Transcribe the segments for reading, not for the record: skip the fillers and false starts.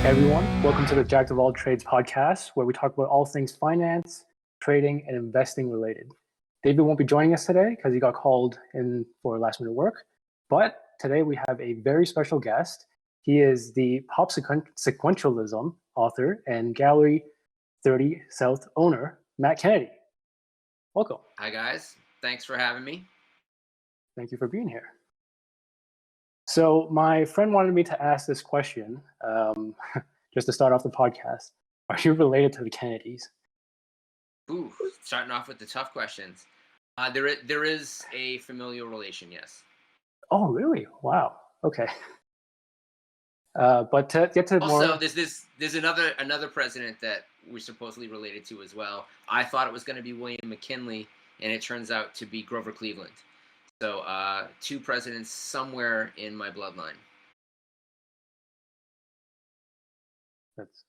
Hey everyone, welcome to the Jack of All Trades podcast, where we talk about all things finance, trading, and investing related. David won't be joining us today because he got called in for last minute work, but today we have a very special guest. He is the Pop Sequentialism author and Gallery 30 South owner, Matt Kennedy. Welcome. Hi guys, thanks for having me. Thank you for being here. So my friend wanted me to ask this question, just to start off the podcast. Are you related to the Kennedys? Ooh, starting off with the tough questions. There is a familial relation, yes. Oh, really? Wow. Okay. But to get to Also, more, there's another president that we're supposedly related to as well. I thought it was going to be William McKinley, and it turns out to be Grover Cleveland. So two presidents somewhere in my bloodline. that's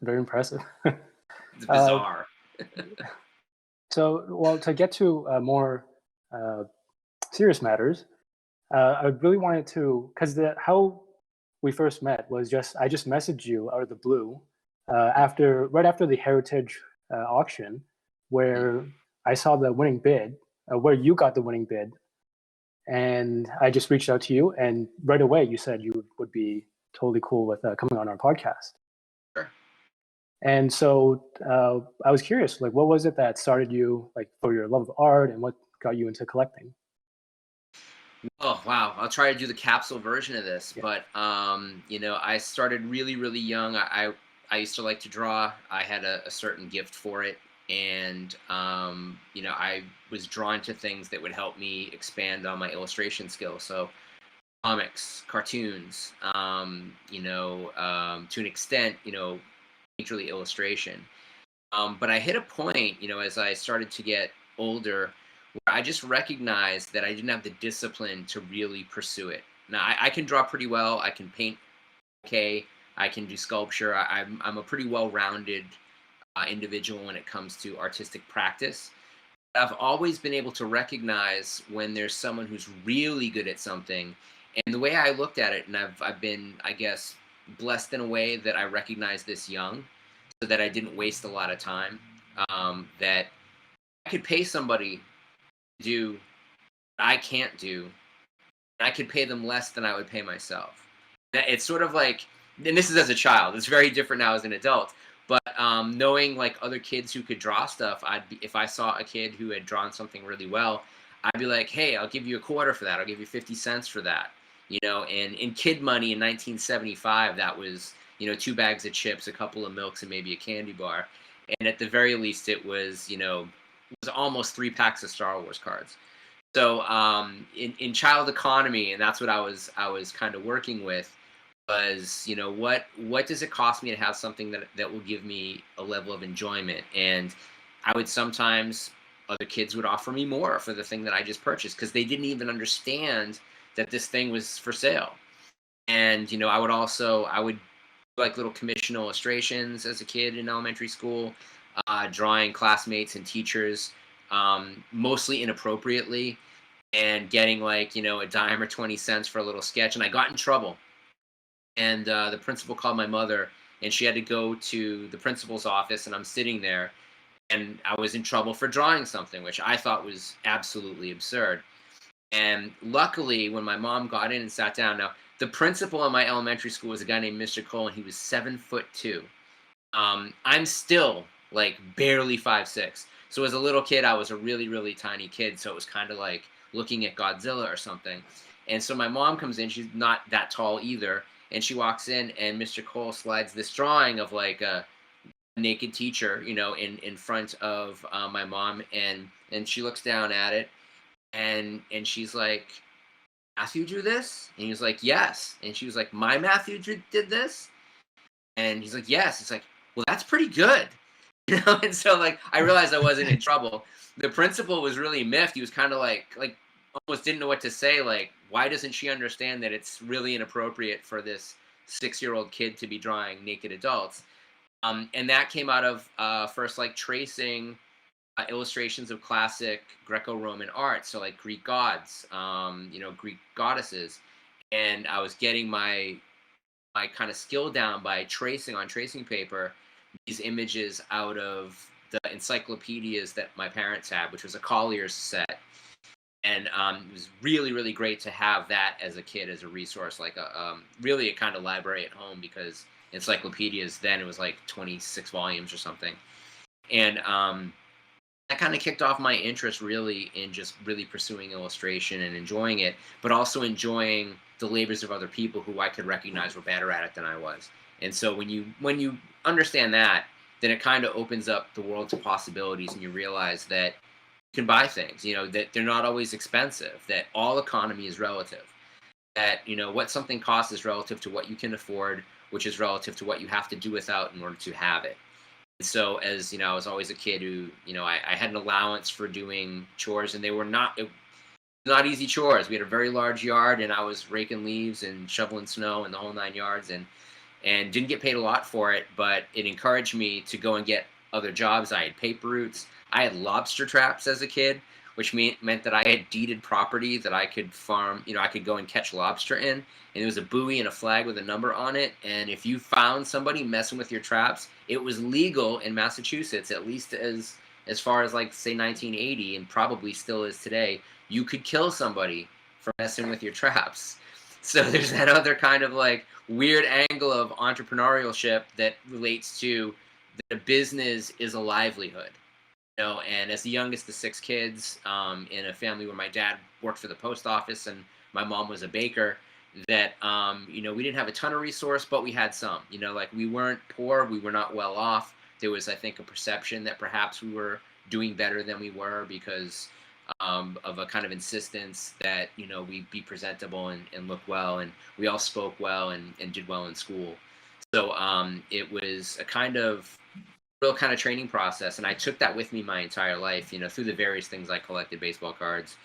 very impressive. It's bizarre. So, well, to get to more serious matters, I really wanted to, because how we first met was I just messaged you out of the blue right after the Heritage auction, where I saw the winning bid, where you got the winning bid, and I just reached out to you, and right away you said you would be totally cool with coming on our podcast. Sure. And so I was curious, like, what was it that started you, like, for your love of art, and what got you into collecting? Oh wow, I'll try to do the capsule version of this, Yeah. but I started really young. I used to like to draw. I had a certain gift for it, and I was drawn to things that would help me expand on my illustration skills. So comics, cartoons, to an extent, majorly illustration. But I hit a point, as I started to get older, where I just recognized that I didn't have the discipline to really pursue it. Now, I can draw pretty well. I can paint okay. I can do sculpture. I'm a pretty well-rounded individual when it comes to artistic practice. I've always been able to recognize when there's someone who's really good at something. And the way I looked at it, and I've been, I guess, blessed in a way that I recognized this young, so that I didn't waste a lot of time. That I could pay somebody to do what I can't do, and I could pay them less than I would pay myself. It's sort of like, and this is as a child. It's very different now as an adult. But knowing like other kids who could draw stuff, if I saw a kid who had drawn something really well, I'd be like, hey, I'll give you a quarter for that. I'll give you 50 cents for that. And in kid money in 1975, that was 2 bags of chips, a couple of milks, and maybe a candy bar. And at the very least, it was almost 3 packs of Star Wars cards. So in child economy, and that's what I was kind of working with, was what does it cost me to have something that will give me a level of enjoyment? And I would sometimes, other kids would offer me more for the thing that I just purchased because they didn't even understand that this thing was for sale. And I would do like little commission illustrations as a kid in elementary school, drawing classmates and teachers, mostly inappropriately, and getting like a dime or 20 cents for a little sketch. And I got in trouble, and the principal called my mother, and she had to go to the principal's office, and I'm sitting there, and I was in trouble for drawing something, which I thought was absolutely absurd. And luckily, when my mom got in and sat down, now the principal in my elementary school was a guy named Mr. Cole, and he was 7'2". I'm still like barely 5'6". So as a little kid, I was a really tiny kid. So it was kind of like looking at Godzilla or something. And so my mom comes in. She's not that tall either. And she walks in, and Mr. Cole slides this drawing of like a naked teacher, in front of my mom, and she looks down at it, and she's like, "Matthew drew this?" And he was like, "Yes." And she was like, "My Matthew did this?" And he's like, "Yes." It's like, "Well, that's pretty good." And so like I realized I wasn't in trouble. The principal was really miffed. He was kind of like almost didn't know what to say. Like, why doesn't she understand that it's really inappropriate for this 6-year-old kid to be drawing naked adults? And that came out of first like tracing illustrations of classic Greco-Roman art, so like Greek gods, Greek goddesses, and I was getting my my kind of skill down by tracing on tracing paper these images out of the encyclopedias that my parents had, which was a Collier's set. And it was really, really great to have that as a kid as a resource, like really a kind of library at home, because encyclopedias then it was like 26 volumes or something. And that kind of kicked off my interest really in just really pursuing illustration and enjoying it, but also enjoying the labors of other people who I could recognize were better at it than I was. And so when you understand that, then it kind of opens up the world to possibilities, and you realize that you can buy things, that they're not always expensive, that all economy is relative, that, what something costs is relative to what you can afford, which is relative to what you have to do without in order to have it. And so as, I was always a kid who, I had an allowance for doing chores, and they were not easy chores. We had a very large yard, and I was raking leaves and shoveling snow and the whole 9 yards, and didn't get paid a lot for it, but it encouraged me to go and get other jobs. I had paper routes. I had lobster traps as a kid, which meant that I had deeded property that I could farm, I could go and catch lobster in. And there was a buoy and a flag with a number on it. And if you found somebody messing with your traps, it was legal in Massachusetts, at least as far as like, say, 1980, and probably still is today. You could kill somebody for messing with your traps. So there's that other kind of like weird angle of entrepreneurship that relates to the business is a livelihood. And as the youngest of 6 kids, in a family where my dad worked for the post office and my mom was a baker, that we didn't have a ton of resource, but we had some. Like, we weren't poor, we were not well off. There was, I think, a perception that perhaps we were doing better than we were because of a kind of insistence that we be presentable and look well, and we all spoke well and did well in school. So it was a kind of real kind of training process, and I took that with me my entire life, through the various things I collected: baseball cards,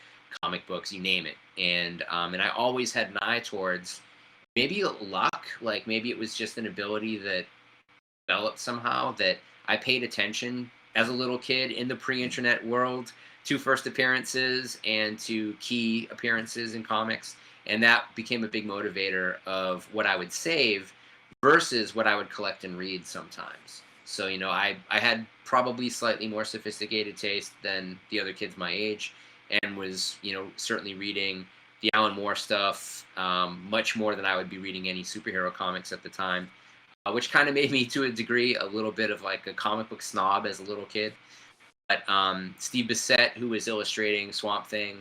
comic books, you name it. And I always had an eye towards maybe luck, like maybe it was just an ability that developed somehow, that I paid attention as a little kid in the pre-internet world to first appearances and to key appearances in comics, and that became a big motivator of what I would save versus what I would collect and read sometimes. So, I had probably slightly more sophisticated taste than the other kids my age, and was, certainly reading the Alan Moore stuff much more than I would be reading any superhero comics at the time, which kind of made me, to a degree, a little bit of like a comic book snob as a little kid. But Steve Bissette, who was illustrating Swamp Thing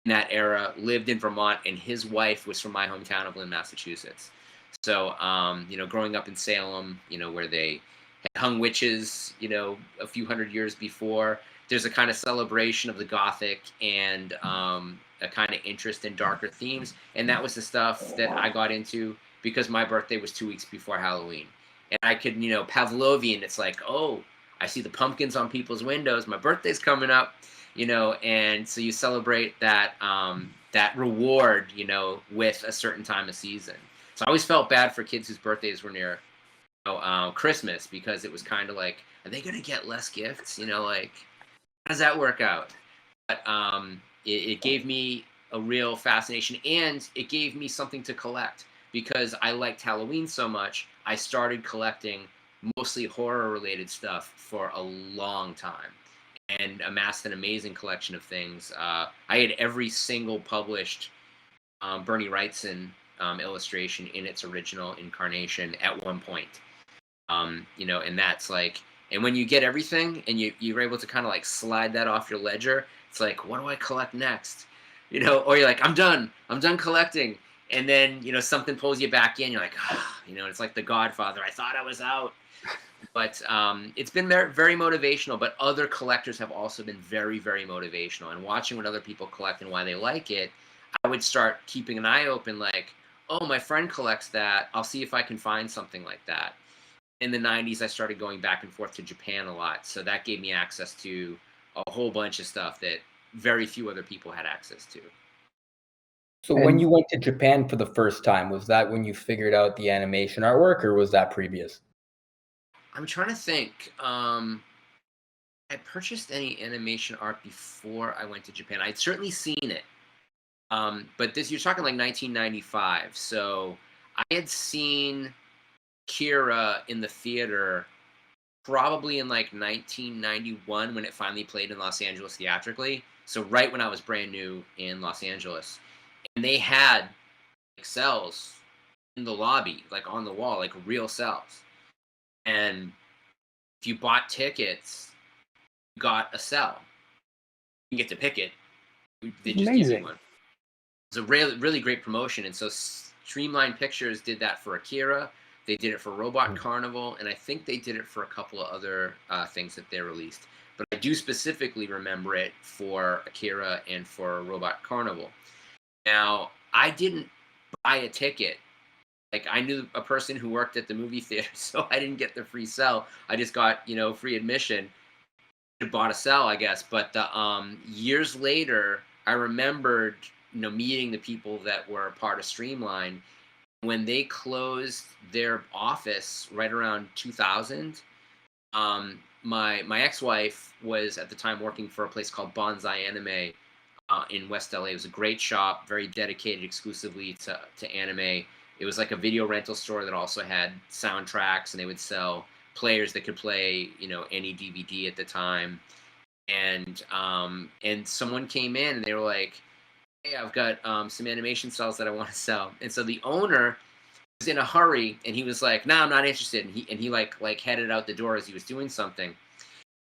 in that era, lived in Vermont, and his wife was from my hometown of Lynn, Massachusetts. So, growing up in Salem, where they had hung witches, a few hundred years before, there's a kind of celebration of the Gothic and a kind of interest in darker themes. And that was the stuff that I got into because my birthday was 2 weeks before Halloween. And I could, Pavlovian, it's like, oh, I see the pumpkins on people's windows, my birthday's coming up, and so you celebrate that that reward, with a certain time of season. So I always felt bad for kids whose birthdays were near Christmas, because it was kind of like, are they going to get less gifts? Like, how does that work out? But it gave me a real fascination, and it gave me something to collect, because I liked Halloween so much. I started collecting mostly horror-related stuff for a long time, and amassed an amazing collection of things. I had every single published Bernie Wrightson illustration in its original incarnation at one point. And that's like, and when you get everything and you're able to kind of like slide that off your ledger, it's like, what do I collect next? Or you're like, I'm done collecting. And then, something pulls you back in. You're like, it's like The Godfather. I thought I was out. But it's been very motivational. But other collectors have also been very, very motivational. And watching what other people collect and why they like it, I would start keeping an eye open, like, oh, my friend collects that. I'll see if I can find something like that. In the 90s, I started going back and forth to Japan a lot. So that gave me access to a whole bunch of stuff that very few other people had access to. So when you went to Japan for the first time, was that when you figured out the animation artwork, or was that previous? I'm trying to think. I purchased any animation art before I went to Japan. I'd certainly seen it. But you're talking like 1995. So I had seen Akira in the theater probably in like 1991 when it finally played in Los Angeles theatrically. So right when I was brand new in Los Angeles, and they had like cells in the lobby, like on the wall, like real cells. And if you bought tickets, you got a cell. You get to pick it. They just give you Amazing. one. It's a really, really great promotion. And so Streamline Pictures did that for Akira. They did it for Robot Carnival, and I think they did it for a couple of other things that they released. But I do specifically remember it for Akira and for Robot Carnival. Now, I didn't buy a ticket. Like, I knew a person who worked at the movie theater, so I didn't get the free cell. I just got, free admission. I bought a cell, I guess. But years later, I remembered, meeting the people that were part of Streamline when they closed their office right around 2000. My ex-wife was at the time working for a place called Bonsai Anime in West LA. It was a great shop, very dedicated exclusively to anime. It was like a video rental store that also had soundtracks, and they would sell players that could play, any DVD at the time. And someone came in and they were like, "Hey, I've got some animation cells that I want to sell." And so the owner was in a hurry, and he was like, "No, I'm not interested." And he like headed out the door as he was doing something.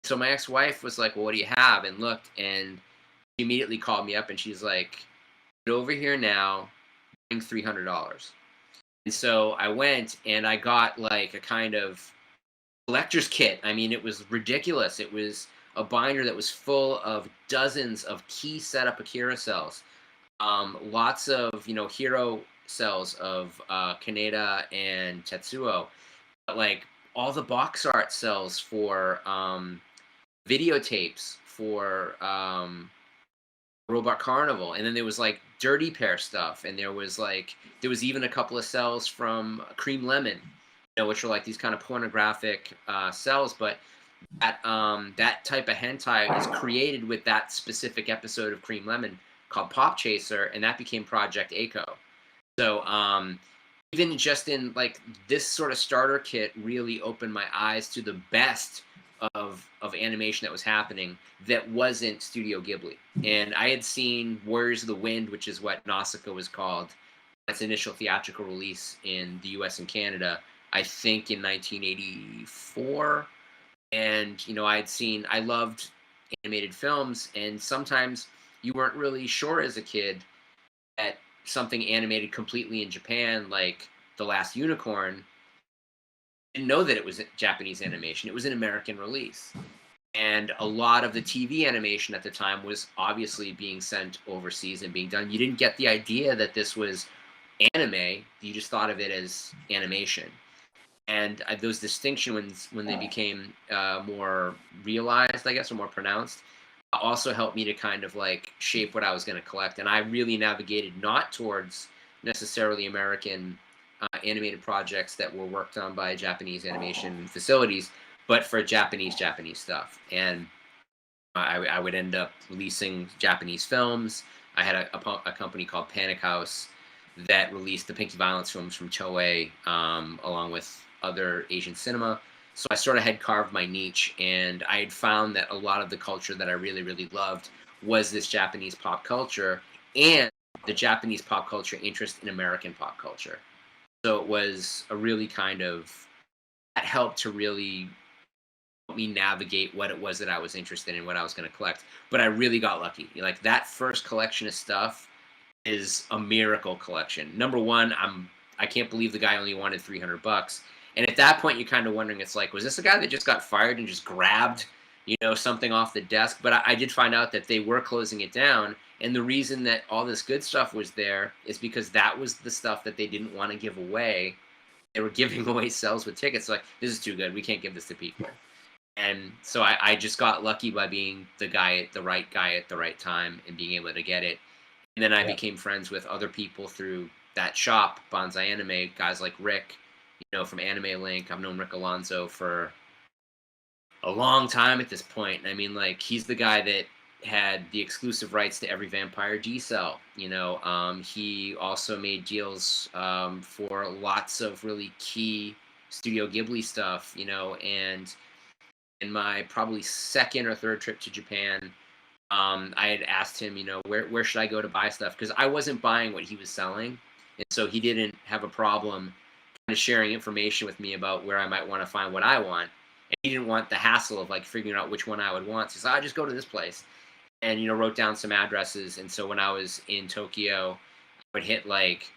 So my ex-wife was like, "Well, what do you have?" And looked, and she immediately called me up, and she's like, "Get over here now, bring $300." And so I went, and I got like a kind of collector's kit. I mean, it was ridiculous. It was a binder that was full of dozens of key setup Akira cells, lots of hero cells of Kaneda and Tetsuo, but like all the box art cells for videotapes for Robot Carnival, and then there was like Dirty Pair stuff, and there was even a couple of cells from Cream Lemon, which are like these kind of pornographic cells, but that type of hentai is created with that specific episode of Cream Lemon called Pop Chaser, and that became Project Echo. So even just in like this sort of starter kit really opened my eyes to the best of animation that was happening that wasn't Studio Ghibli. And I had seen Warriors of the Wind, which is what Nausicaa was called, its initial theatrical release in the US and Canada, I think in 1984. And I loved animated films, and sometimes you weren't really sure as a kid that something animated completely in Japan, like The Last Unicorn, didn't know that it was Japanese animation. It was an American release. And a lot of the TV animation at the time was obviously being sent overseas and being done. You didn't get the idea that this was anime. You just thought of it as animation. And those distinctions, when they became more realized, I guess, or more pronounced, also helped me to kind of like shape what I was going to collect. And I really navigated not towards necessarily American animated projects that were worked on by Japanese animation facilities, but for Japanese stuff. And I would end up releasing Japanese films. I had a company called Panic House that released the Pinky Violence films from Toei, along with other Asian cinema. So I sort of had carved my niche, and I had found that a lot of the culture that I really, really loved was this Japanese pop culture and the Japanese pop culture interest in American pop culture. So it was a really kind of, that helped to really help me navigate what it was that I was interested in, what I was going to collect. But I really got lucky. Like that first collection of stuff is a miracle collection. Number one, I can't believe the guy only wanted $300. And at that point, you're kind of wondering, it's like, was this a guy that just got fired and just grabbed, something off the desk? But I did find out that they were closing it down. And the reason that all this good stuff was there is because that was the stuff that they didn't want to give away. They were giving away cells with tickets. Like, this is too good. We can't give this to people. And so I just got lucky by being the right guy at the right time and being able to get it. And then I became friends with other people through that shop, Bonsai Anime, guys like Rick, from Anime Link. I've known Rick Alonso for a long time at this point. I mean, like, he's the guy that had the exclusive rights to every Vampire D cel. You know, he also made deals for lots of really key Studio Ghibli stuff. You know, and in my probably second or third trip to Japan, I had asked him, you know, where should I go to buy stuff? Because I wasn't buying what he was selling, and so he didn't have a problem kind of sharing information with me about where I might want to find what I want. And he didn't want the hassle of like figuring out which one I would want. So he said, I just go to this place, and you know, wrote down some addresses. And so when I was in Tokyo, I would hit like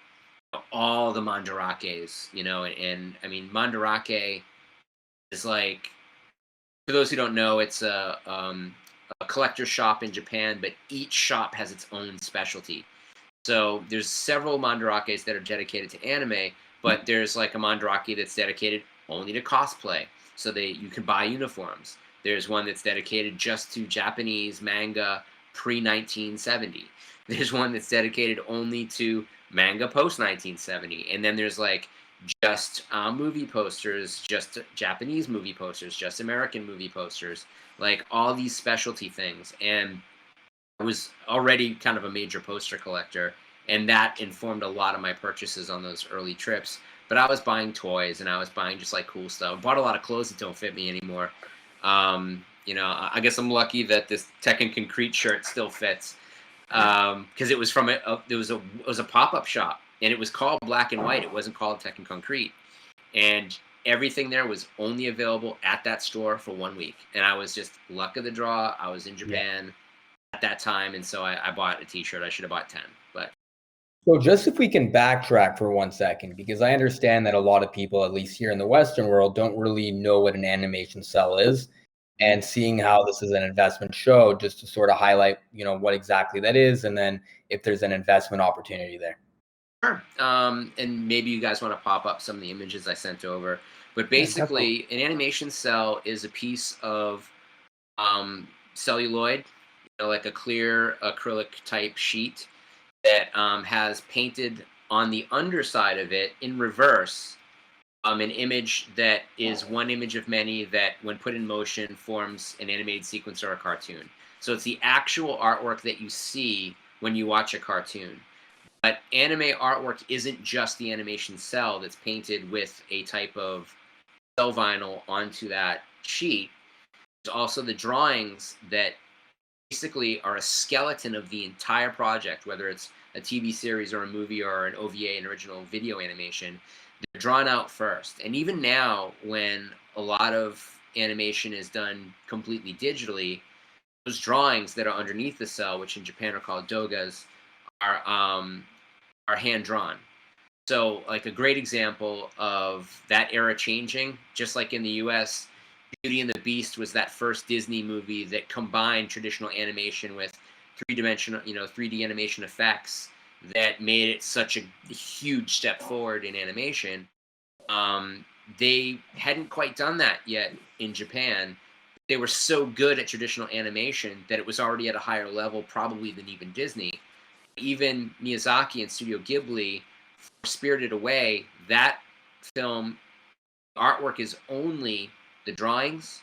all the Mandarakes, you know, and I mean Mandarake is like, for those who don't know, it's a collector shop in Japan, but each shop has its own specialty. So there's several Mandarakes that are dedicated to anime, but there's like a Mandarake that's dedicated only to cosplay, so you can buy uniforms. There's one that's dedicated just to Japanese manga pre-1970. There's one that's dedicated only to manga post-1970, and then there's like just movie posters, just Japanese movie posters, just American movie posters, like all these specialty things. And I was already kind of a major poster collector, and that informed a lot of my purchases on those early trips. But I was buying toys, and I was buying just like cool stuff. I bought a lot of clothes that don't fit me anymore. You know, I guess I'm lucky that this Tekken Concrete shirt still fits, because it was from it was a pop-up shop, and it was called Black and White. It wasn't called Tekken Concrete, and everything there was only available at that store for 1 week. And I was just luck of the draw. I was in Japan at that time, and so I bought a T-shirt. I should have bought 10, but. So just if we can backtrack for 1 second, because I understand that a lot of people, at least here in the Western world, don't really know what an animation cell is. And seeing how this is an investment show, just to sort of highlight, you know, what exactly that is, and then if there's an investment opportunity there. Sure. And maybe you guys want to pop up some of the images I sent over. But basically, an animation cell is a piece of celluloid, you know, like a clear acrylic type sheet that has painted on the underside of it in reverse an image that is one image of many that, when put in motion, forms an animated sequence or a cartoon. So it's the actual artwork that you see when you watch a cartoon. But anime artwork isn't just the animation cell that's painted with a type of cell vinyl onto that sheet. There's also the drawings that basically are a skeleton of the entire project, whether it's a TV series or a movie or an OVA, an original video animation. They're drawn out first. And even now, when a lot of animation is done completely digitally, those drawings that are underneath the cell, which in Japan are called dogas, are hand drawn. So, like, a great example of that era changing, just like in the US, Beauty and the Beast was that first Disney movie that combined traditional animation with three-dimensional, you know, 3D animation effects that made it such a huge step forward in animation. They hadn't quite done that yet in Japan. They were so good at traditional animation that it was already at a higher level probably than even Disney. Even Miyazaki and Studio Ghibli, for Spirited Away, that film artwork is only the drawings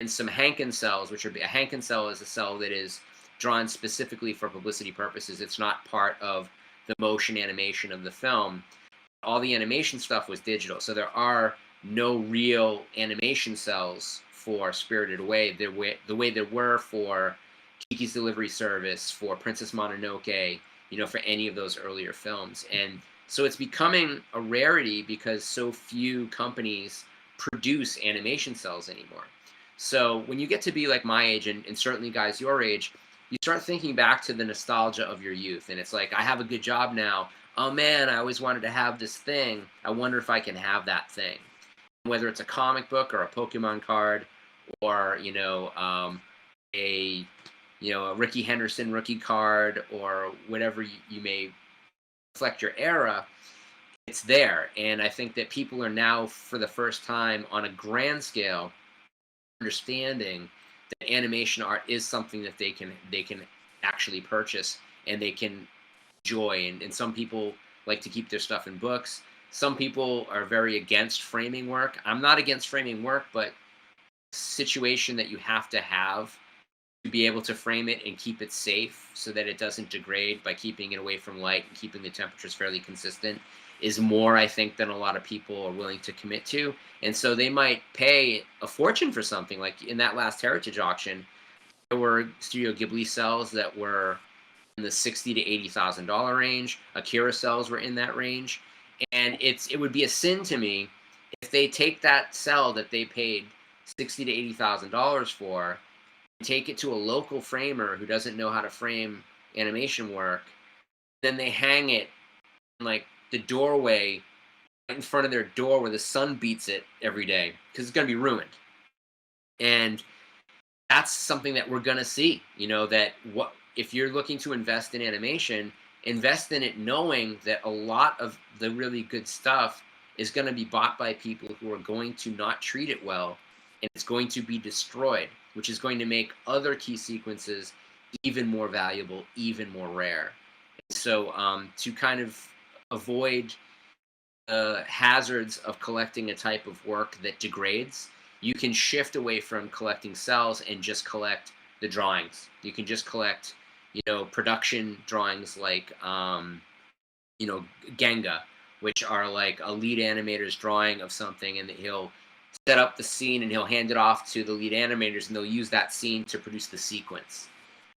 and some Hanken Cels, which are a Hanken Cel is a cell that is drawn specifically for publicity purposes. It's not part of the motion animation of the film. All the animation stuff was digital, so there are no real animation cells for Spirited Away the way there were for Kiki's Delivery Service, for Princess Mononoke, you know, for any of those earlier films. And so it's becoming a rarity because so few companies produce animation cels anymore. So when you get to be like my age, and certainly guys your age, you start thinking back to the nostalgia of your youth. And it's like, I have a good job now. Oh man, I always wanted to have this thing. I wonder if I can have that thing. Whether it's a comic book or a Pokemon card, or, you know, a Ricky Henderson rookie card, or whatever you may reflect your era, it's there. And I think that people are now, for the first time on a grand scale, understanding that animation art is something that they can actually purchase and they can enjoy. And some people like to keep their stuff in books. Some people are very against framing work. I'm not against framing work, but situation that you have to to be able to frame it and keep it safe so that it doesn't degrade by keeping it away from light and keeping the temperatures fairly consistent is more, I think, than a lot of people are willing to commit to. And so they might pay a fortune for something. Like in that last Heritage auction, there were Studio Ghibli Cels that were in the $60,000 to $80,000 range. Akira Cels were in that range. And it would be a sin to me if they take that cell that they paid $60,000 to $80,000 for, and take it to a local framer who doesn't know how to frame animation work, then they hang it in like the doorway right in front of their door where the sun beats it every day because it's going to be ruined. And that's something that we're going to see, that what if you're looking to invest in animation, invest in it knowing that a lot of the really good stuff is going to be bought by people who are going to not treat it well, and it's going to be destroyed, which is going to make other key sequences even more valuable, even more rare. And so to kind of avoid the hazards of collecting a type of work that degrades, you can shift away from collecting cells and just collect the drawings. You can just collect, production drawings like, Genga, which are like a lead animator's drawing of something, and he'll set up the scene and he'll hand it off to the lead animators, and they'll use that scene to produce the sequence,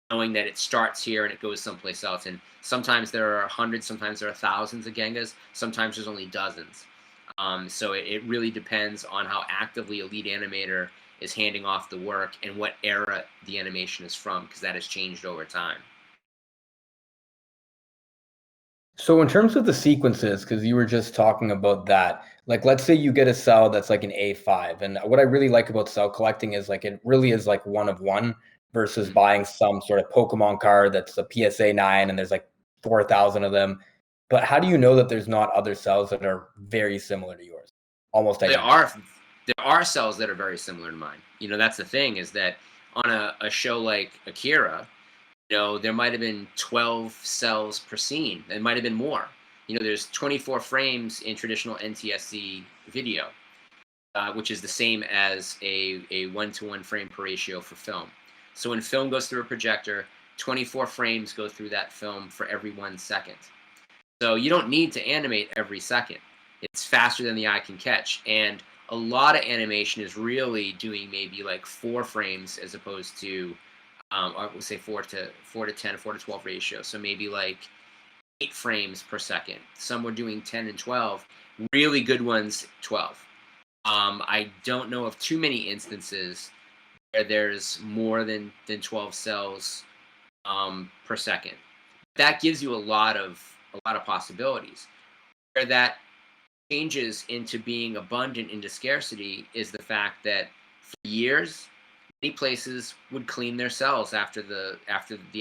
knowing that it starts here and it goes someplace else. And sometimes there are hundreds, sometimes there are thousands of Gengas, sometimes there's only dozens. So it really depends on how actively a lead animator is handing off the work and what era the animation is from, because that has changed over time. So in terms of the sequences, because you were just talking about that, like let's say you get a cell that's like an A5, and what I really like about cell collecting is like it really is like one of one versus buying some sort of Pokemon card that's a PSA 9 and there's like 4,000 of them. But how do you know that there's not other cells that are very similar to yours? Almost identical. There are cells that are very similar to mine. That's the thing, is that on a show like Akira, there might have been 12 cells per scene. There might have been more. There's 24 frames in traditional NTSC video, which is the same as a 1-to-1 frame per ratio for film. So when film goes through a projector, 24 frames go through that film for every 1 second. So you don't need to animate every second. It's faster than the eye can catch. And a lot of animation is really doing maybe like 4 frames as opposed to, I would say 4 to 10, 4 to 12 ratio. So maybe like 8 frames per second. Some were doing 10 and 12. Really good ones, 12. I don't know of too many instances where there's more than 12 cells per second. That gives you a lot of possibilities. Where that changes into being abundant into scarcity is the fact that for years, many places would clean their cells after the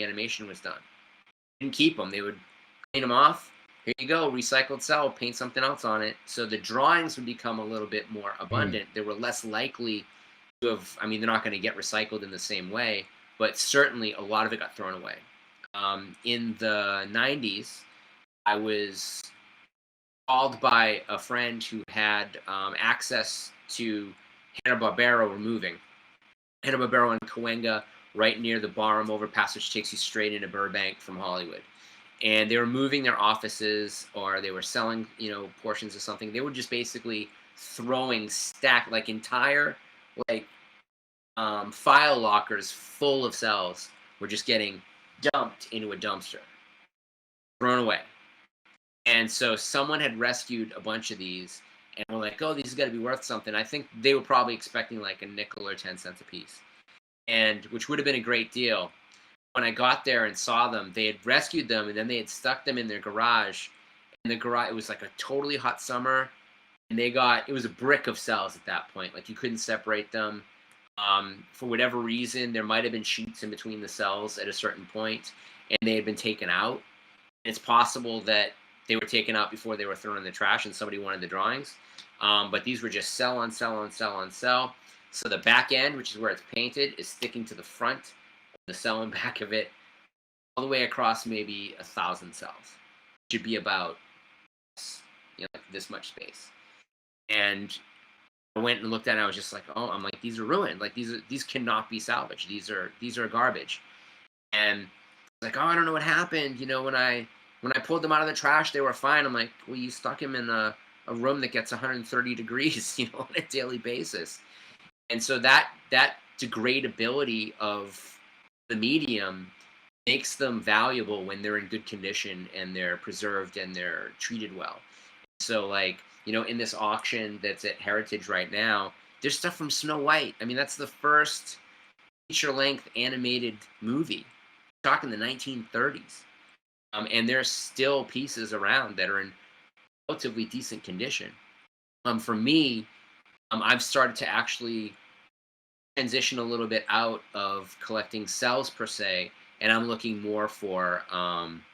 animation was done. They didn't keep them. They would clean them off. Here you go, recycled cell, paint something else on it. So the drawings would become a little bit more abundant. They were less likely to have, they're not going to get recycled in the same way, but certainly a lot of it got thrown away. In the 90s, I was called by a friend who had access to Hanna-Barbera removing. Hanna-Barbera and Cahuenga, right near the Barham overpass, which takes you straight into Burbank from Hollywood. And they were moving their offices, or they were selling, portions of something. They were just basically throwing like entire, file lockers full of cells were just getting dumped into a dumpster, thrown away. And so someone had rescued a bunch of these, and we're like, oh, these has got to be worth something. I think they were probably expecting like a nickel or 10 cents a piece, and which would have been a great deal. When I got there and saw them, they had rescued them, and then they had stuck them in their garage. And the garage, it was like a totally hot summer, and it was a brick of cells at that point. Like you couldn't separate them. For whatever reason, there might have been sheets in between the cells at a certain point, and they had been taken out. It's possible that they were taken out before they were thrown in the trash and somebody wanted the drawings. But these were just cell on cell on cell on cell. So the back end, which is where it's painted, is sticking to the front, the cell and back of it, all the way across maybe 1,000 cells. It should be about, like this much space. And I went and looked at it, and I was just like, oh, I'm like, these are ruined. Like these cannot be salvaged. These are garbage. And like, oh, I don't know what happened. You know, when I pulled them out of the trash, they were fine. I'm like, well, you stuck them in a room that gets 130 degrees, you know, on a daily basis. And so that degradability of the medium makes them valuable when they're in good condition and they're preserved and they're treated well. So like, you know, in this auction that's at Heritage right now, there's stuff from Snow White. I mean, that's the first feature-length animated movie. We're talking the 1930s. And there's still pieces around that are in relatively decent condition. For me, I've started to actually transition a little bit out of collecting cells per se, and I'm looking more for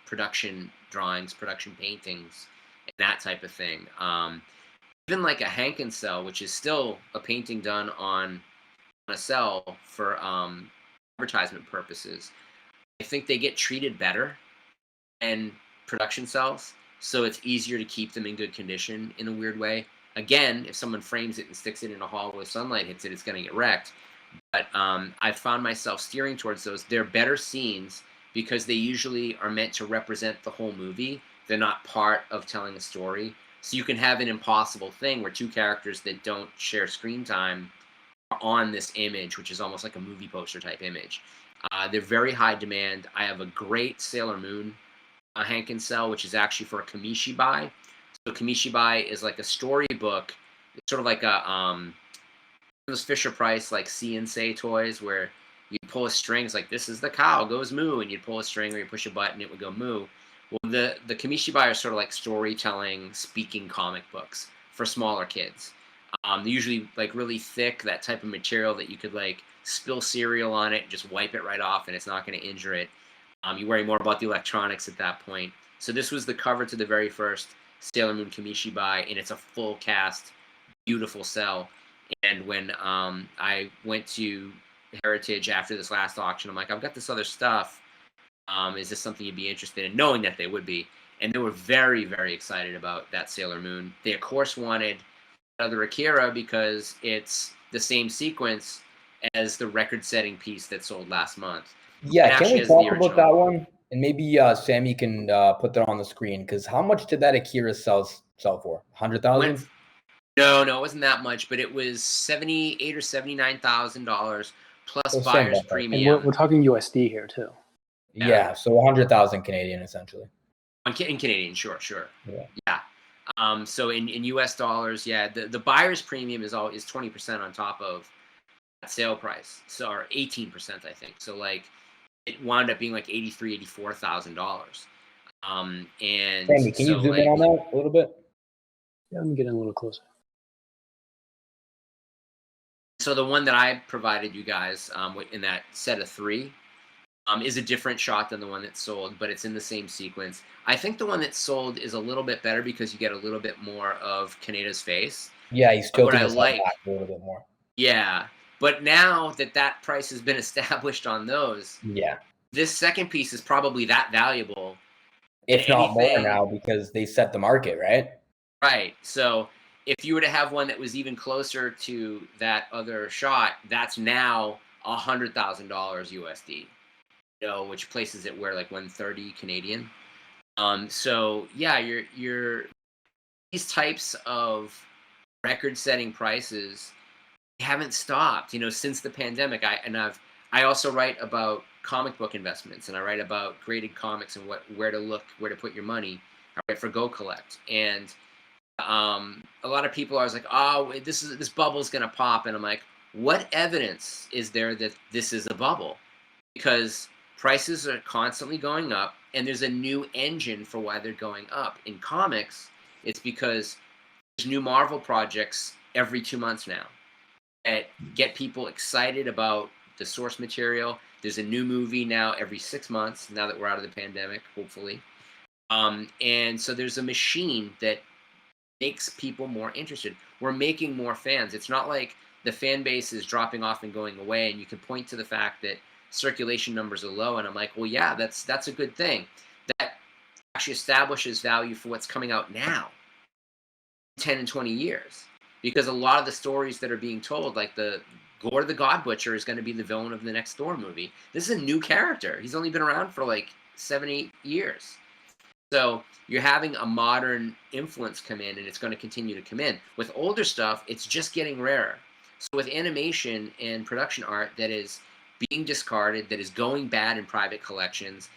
production drawings, production paintings, and that type of thing. Even like a Hanken Cel, which is still a painting done on a cell for advertisement purposes. I think they get treated better than production cells, so it's easier to keep them in good condition in a weird way. Again, if someone frames it and sticks it in a hall where sunlight hits it, it's going to get wrecked. But I've found myself steering towards those. They're better scenes because they usually are meant to represent the whole movie. They're not part of telling a story. So you can have an impossible thing where two characters that don't share screen time are on this image, which is almost like a movie poster type image. They're very high demand. I have a great Sailor Moon Hanken Cel, which is actually for a Kamishibai. So Kamishibai is like a storybook. It's sort of like a those Fisher Price like See and Say toys where you pull a string. It's like, this is the cow goes moo, and you'd pull a string or you push a button, it would go moo. Well, the Kamishibai are sort of like storytelling, speaking comic books for smaller kids. They're usually like really thick, that type of material that you could like spill cereal on it and just wipe it right off, and it's not going to injure it. You worry more about the electronics at that point. So this was the cover to the very first Sailor Moon Kamishibai, and it's a full cast, beautiful cell. And when I went to Heritage after this last auction, I'm like, I've got this other stuff. Is this something you'd be interested in? Knowing that they would be. And they were very, very excited about that Sailor Moon. They, of course, wanted another Akira because it's the same sequence as the record-setting piece that sold last month. Yeah, can we talk about that one? And maybe Sammy can put that on the screen, because how much did that Akira sell for? 100,000? No, it wasn't that much, but it was $78,000 or $79,000 plus buyer's premium. And we're talking USD here too. Yeah, so 100,000 Canadian essentially. In Canadian, sure. Yeah. So in US dollars, yeah, the buyer's premium is 20% on top of that sale price, so or 18%, I think. So like it wound up being like $84,000. And Sammy, can you zoom in on that a little bit? Yeah, let me get in a little closer. So the one that I provided you guys in that set of 3 is a different shot than the one that sold, but it's in the same sequence. I think the one that sold is a little bit better because you get a little bit more of Kaneda's face. Yeah, he's tilting his head back a little bit more. Yeah, but now that price has been established on those, yeah, this second piece is probably that valuable. If not more now, because they set the market, right? Right. So if you were to have one that was even closer to that other shot, that's now $100,000 USD. You know, which places it where like 130 Canadian. So yeah, you're these types of record-setting prices haven't stopped. You know, since the pandemic. I also write about comic book investments, and I write about graded comics and where to look, where to put your money. I write for Go Collect, and a lot of people are like, oh, this bubble's gonna pop, and I'm like, what evidence is there that this is a bubble? Because prices are constantly going up, and there's a new engine for why they're going up. In comics, it's because there's new Marvel projects every 2 months now that get people excited about the source material. There's a new movie now every 6 months, now that we're out of the pandemic, hopefully. And so there's a machine that makes people more interested. We're making more fans. It's not like the fan base is dropping off and going away, and you can point to the fact that circulation numbers are low, and I'm like, well, yeah, that's a good thing. That actually establishes value for what's coming out now, 10 and 20 years. because a lot of the stories that are being told, like the Gore the God Butcher is going to be the villain of the next Thor movie. This is a new character. He's only been around for like 7-8 years. So you're having a modern influence come in, and it's going to continue to come in. With older stuff, it's just getting rarer. So with animation and production art that is being discarded, that is going bad in private collections,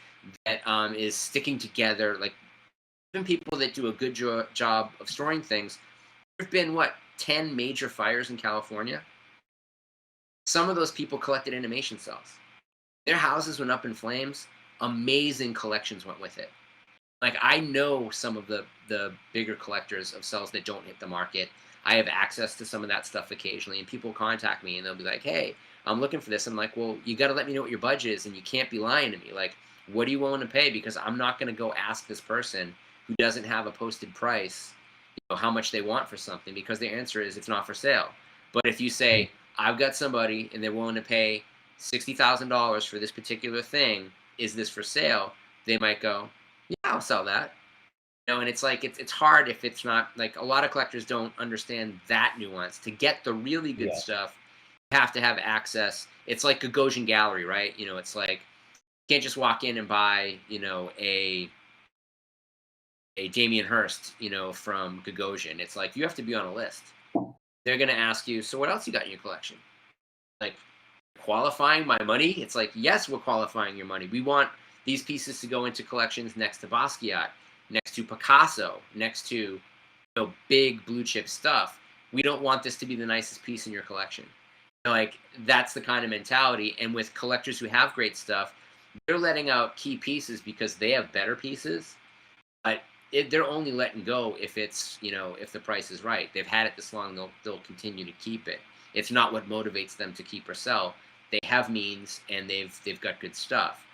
that is sticking together, like even people that do a good job of storing things, there have been, what, 10 major fires in California? Some of those people collected animation cels. Their houses went up in flames. Amazing collections went with it. Like, I know some of the bigger collectors of cels that don't hit the market. I have access to some of that stuff occasionally, and people contact me and they'll be like, hey, I'm looking for this. I'm like, well, you got to let me know what your budget is, and you can't be lying to me. Like, what are you willing to pay? Because I'm not going to go ask this person who doesn't have a posted price, how much they want for something, because the answer is it's not for sale. But if you say, I've got somebody and they're willing to pay $60,000 for this particular thing, is this for sale? They might go, yeah, I'll sell that. And it's like, it's hard if it's not, like, a lot of collectors don't understand that nuance. To get the really good stuff, you have to have access. It's like Gagosian Gallery, right? It's like, you can't just walk in and buy, a Damien Hirst, from Gagosian. It's like, you have to be on a list. They're going to ask you, so what else you got in your collection? Like, qualifying my money? It's like, yes, we're qualifying your money. We want these pieces to go into collections next to Basquiat, next to Picasso, next to big blue chip stuff. We don't want this to be the nicest piece in your collection. Like, that's the kind of mentality. And with collectors who have great stuff, they're letting out key pieces because they have better pieces. But they're only letting go if it's, if the price is right. They've had it this long, they'll continue to keep it. It's not what motivates them to keep or sell. They have means, and they've got good stuff.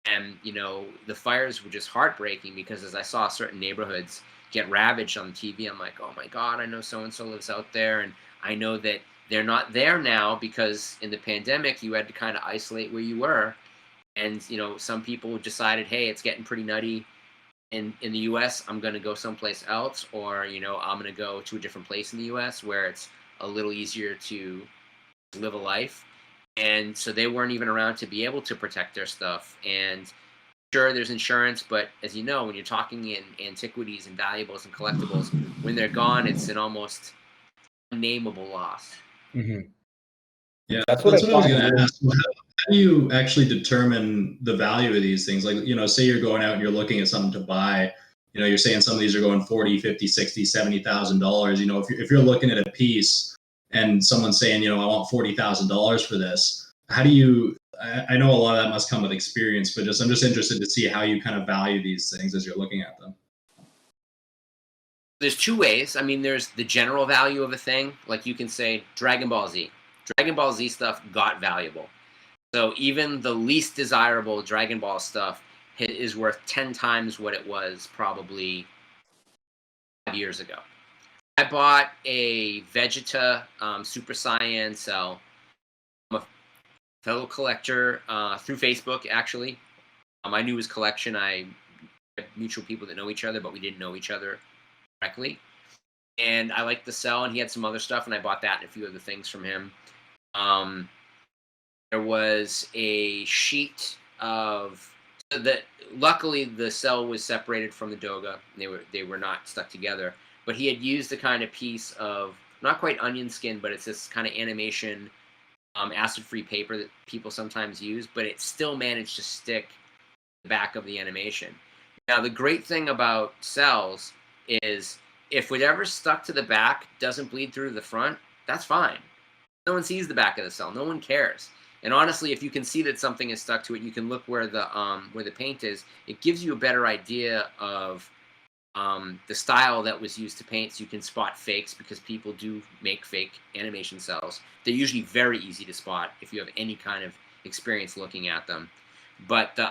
And, the fires were just heartbreaking, because as I saw certain neighborhoods get ravaged on TV, I'm like, oh my God, I know so-and-so lives out there. And I know that they're not there now because in the pandemic, you had to kind of isolate where you were. And, some people decided, hey, it's getting pretty nutty in the US, I'm going to go someplace else, or, I'm going to go to a different place in the US where it's a little easier to live a life. And so they weren't even around to be able to protect their stuff. And sure, there's insurance, but as you know, when you're talking in antiquities and valuables and collectibles, when they're gone, it's an almost unnameable loss. Mm-hmm. Yeah, that's what I was going to ask. How do you actually determine the value of these things? Like, say you're going out and you're looking at something to buy, you're saying some of these are going 40, 50, 60, $70,000. If you're looking at a piece and someone's saying, I want $40,000 for this, how do you, I know a lot of that must come with experience, but I'm just interested to see how you kind of value these things as you're looking at them. There's two ways. I mean, there's the general value of a thing. Like, you can say Dragon Ball Z. Dragon Ball Z stuff got valuable. So even the least desirable Dragon Ball stuff is worth 10 times what it was probably 5 years ago. I bought a Vegeta Super Saiyan Cel. I'm a fellow collector through Facebook, actually. I knew his collection. I had mutual people that know each other, but we didn't know each other directly. And I liked the Cel, and he had some other stuff, and I bought that and a few other things from him. There was a sheet of luckily the Cel was separated from the Doga. They were not stuck together, but he had used the kind of piece of not quite onion skin, but it's this kind of animation acid-free paper that people sometimes use, but it still managed to stick the back of the animation. Now, the great thing about Cels is if whatever's stuck to the back doesn't bleed through to the front, that's fine. No one sees the back of the Cel. No one cares. And honestly, if you can see that something is stuck to it, you can look where the paint is. It gives you a better idea of the style that was used to paint, so you can spot fakes, because people do make fake animation cels. They're usually very easy to spot if you have any kind of experience looking at them. But it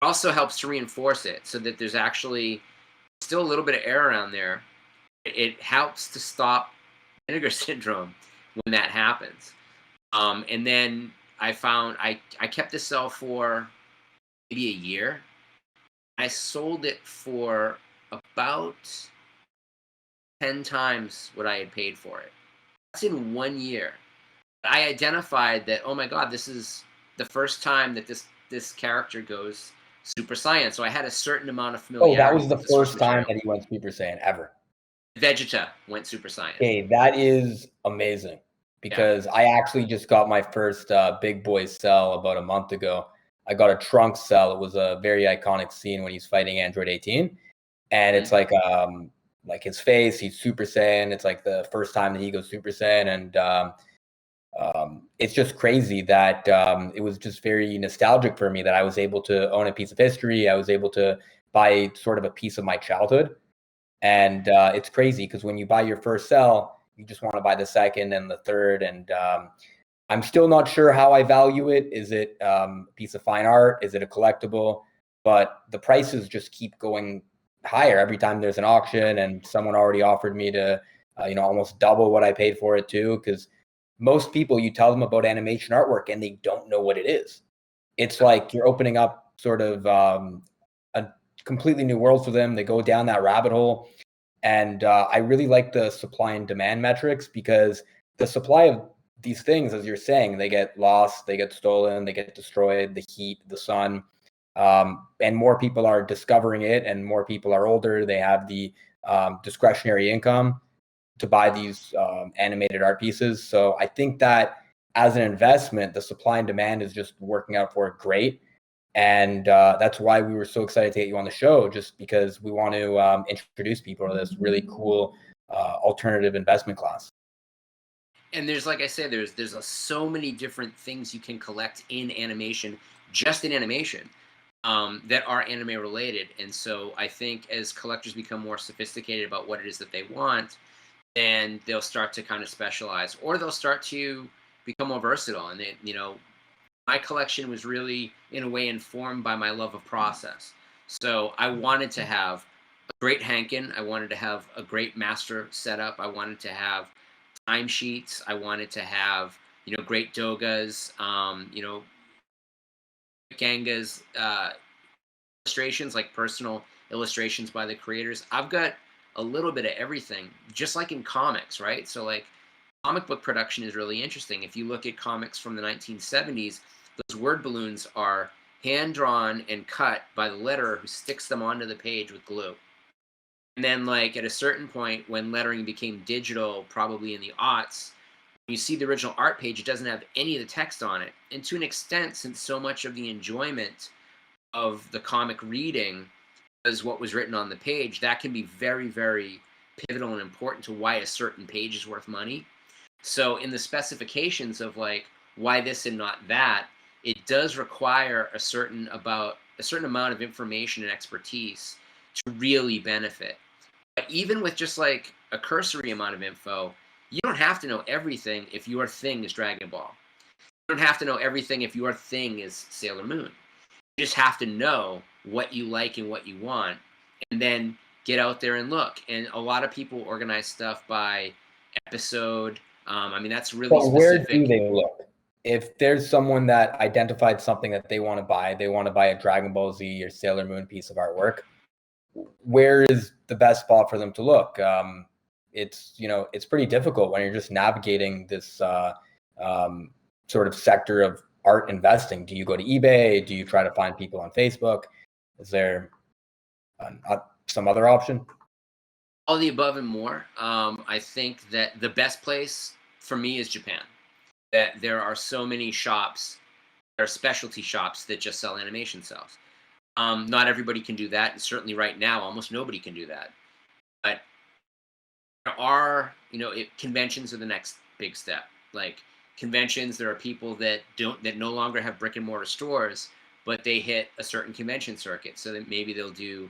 also helps to reinforce it so that there's actually still a little bit of air around there. It helps to stop vinegar syndrome when that happens. And then I found I kept the cel for maybe a year. I sold it for about 10 times what I had paid for it. That's in 1 year. I identified that, oh my God, this is the first time that this character goes Super Saiyan. So I had a certain amount of Oh, that familiarity was the with the source first time material. that he went Super Saiyan ever. Vegeta went Super Saiyan. Okay, that is amazing because I actually just got my first Big Boy Cell about a month ago. I got a Trunks Cell. It was a very iconic scene when he's fighting Android 18, and it's like his face, he's Super Saiyan. It's like the first time that he goes Super Saiyan, and it's just crazy that it was just very nostalgic for me that I was able to own a piece of history. I was able to buy sort of a piece of my childhood. And it's crazy because when you buy your first cell, you just want to buy the second and the third. And I'm still not sure how I value it. Is it a piece of fine art? Is it a collectible? But the prices just keep going higher every time there's an auction. And someone already offered me to, almost double what I paid for it too. Because most people, you tell them about animation artwork and they don't know what it is. It's like you're opening up sort of a completely new world for them. They go down that rabbit hole. And I really like the supply and demand metrics because the supply of these things, as you're saying, they get lost, they get stolen, they get destroyed, the heat, the sun, and more people are discovering it and more people are older. They have the discretionary income to buy these animated art pieces. So I think that as an investment, the supply and demand is just working out for it great. And that's why we were so excited to get you on the show, just because we want to introduce people to this really cool alternative investment class. And there's, like I said, there's so many different things you can collect in animation, just in animation, that are anime related. And so I think as collectors become more sophisticated about what it is that they want, then they'll start to kind of specialize, or they'll start to become more versatile. And they, my collection was really, in a way, informed by my love of process. So I wanted to have a great Hanken. I wanted to have a great master setup. I wanted to have timesheets. I wanted to have, great dogas, Genga's illustrations, like personal illustrations by the creators. I've got a little bit of everything, just like in comics, right? So like comic book production is really interesting. If you look at comics from the 1970s, those word balloons are hand drawn and cut by the letterer who sticks them onto the page with glue. And then like at a certain point when lettering became digital, probably in the aughts, when you see the original art page, it doesn't have any of the text on it. And to an extent, since so much of the enjoyment of the comic reading is what was written on the page, that can be very, very pivotal and important to why a certain page is worth money. So in the specifications of like why this and not that, it does require a certain amount of information and expertise to really benefit. But even with just like a cursory amount of info, you don't have to know everything if your thing is Dragon Ball. You don't have to know everything if your thing is Sailor Moon. You just have to know what you like and what you want, and then get out there and look. And a lot of people organize stuff by episode. That's really specific. Where do they look? If there's someone that identified something that they want to buy a Dragon Ball Z or Sailor Moon piece of artwork, where is the best spot for them to look? It's pretty difficult when you're just navigating this sort of sector of art investing. Do you go to eBay? Do you try to find people on Facebook? Is there some other option? All the above and more. I think that the best place for me is Japan. That there are so many shops, there are specialty shops that just sell animation cells. Not everybody can do that, and certainly right now, almost nobody can do that. But there are, conventions are the next big step. Like conventions, there are people that no longer have brick and mortar stores, but they hit a certain convention circuit. So that maybe they'll do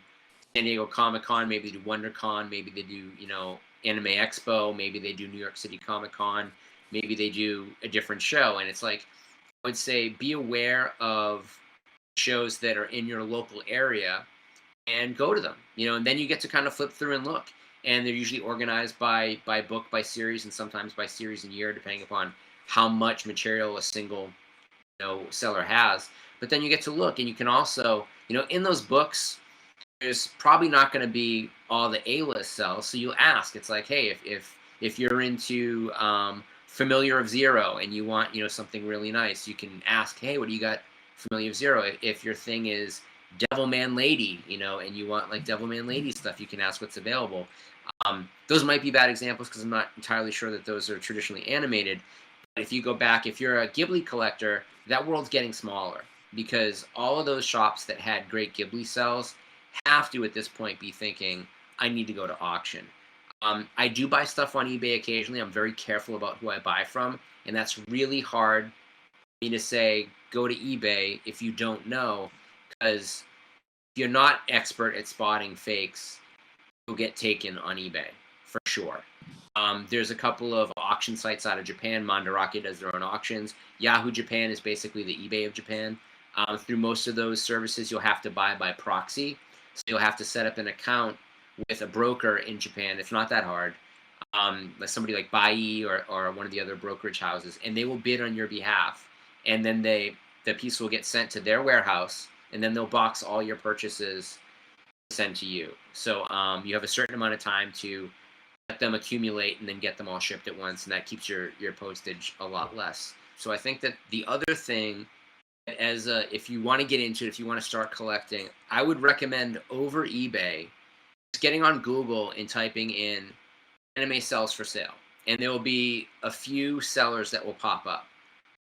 San Diego Comic-Con, maybe they do WonderCon, maybe they do, Anime Expo, maybe they do New York City Comic-Con, maybe they do a different show. And it's like, I would say be aware of shows that are in your local area and go to them, and then you get to kind of flip through and look. And they're usually organized by book, by series, and sometimes by series and year, depending upon how much material a single seller has. But then you get to look, and you can also, in those books, there's probably not going to be all the A-list cells. So you'll ask. It's like, hey, if you're into Familiar of Zero and you want, you know, something really nice, you can ask, hey, what do you got Familiar of Zero? If your thing is Devilman Lady, you know, and you want like Devilman Lady stuff, you can ask what's available. Those might be bad examples because I'm not entirely sure that those are traditionally animated. But if you go back, if you're a Ghibli collector, that world's getting smaller because all of those shops that had great Ghibli cells have to, at this point, be thinking, I need to go to auction. I do buy stuff on eBay occasionally. I'm very careful about who I buy from, and that's really hard for me to say, go to eBay if you don't know, because if you're not expert at spotting fakes, you'll get taken on eBay, for sure. There's a couple of auction sites out of Japan. Mandarake does their own auctions. Yahoo Japan is basically the eBay of Japan. Through most of those services, you'll have to buy by proxy. So you'll have to set up an account with a broker in Japan. It's not that hard. Like somebody like Bai or one of the other brokerage houses, and they will bid on your behalf. And then the piece will get sent to their warehouse, and then they'll box all your purchases and send to you. So you have a certain amount of time to let them accumulate and then get them all shipped at once, and that keeps your postage a lot less. So I think that the other thing, as if you want to get into it, if you want to start collecting, I would recommend over eBay, just getting on Google and typing in anime cels for sale, and there will be a few sellers that will pop up.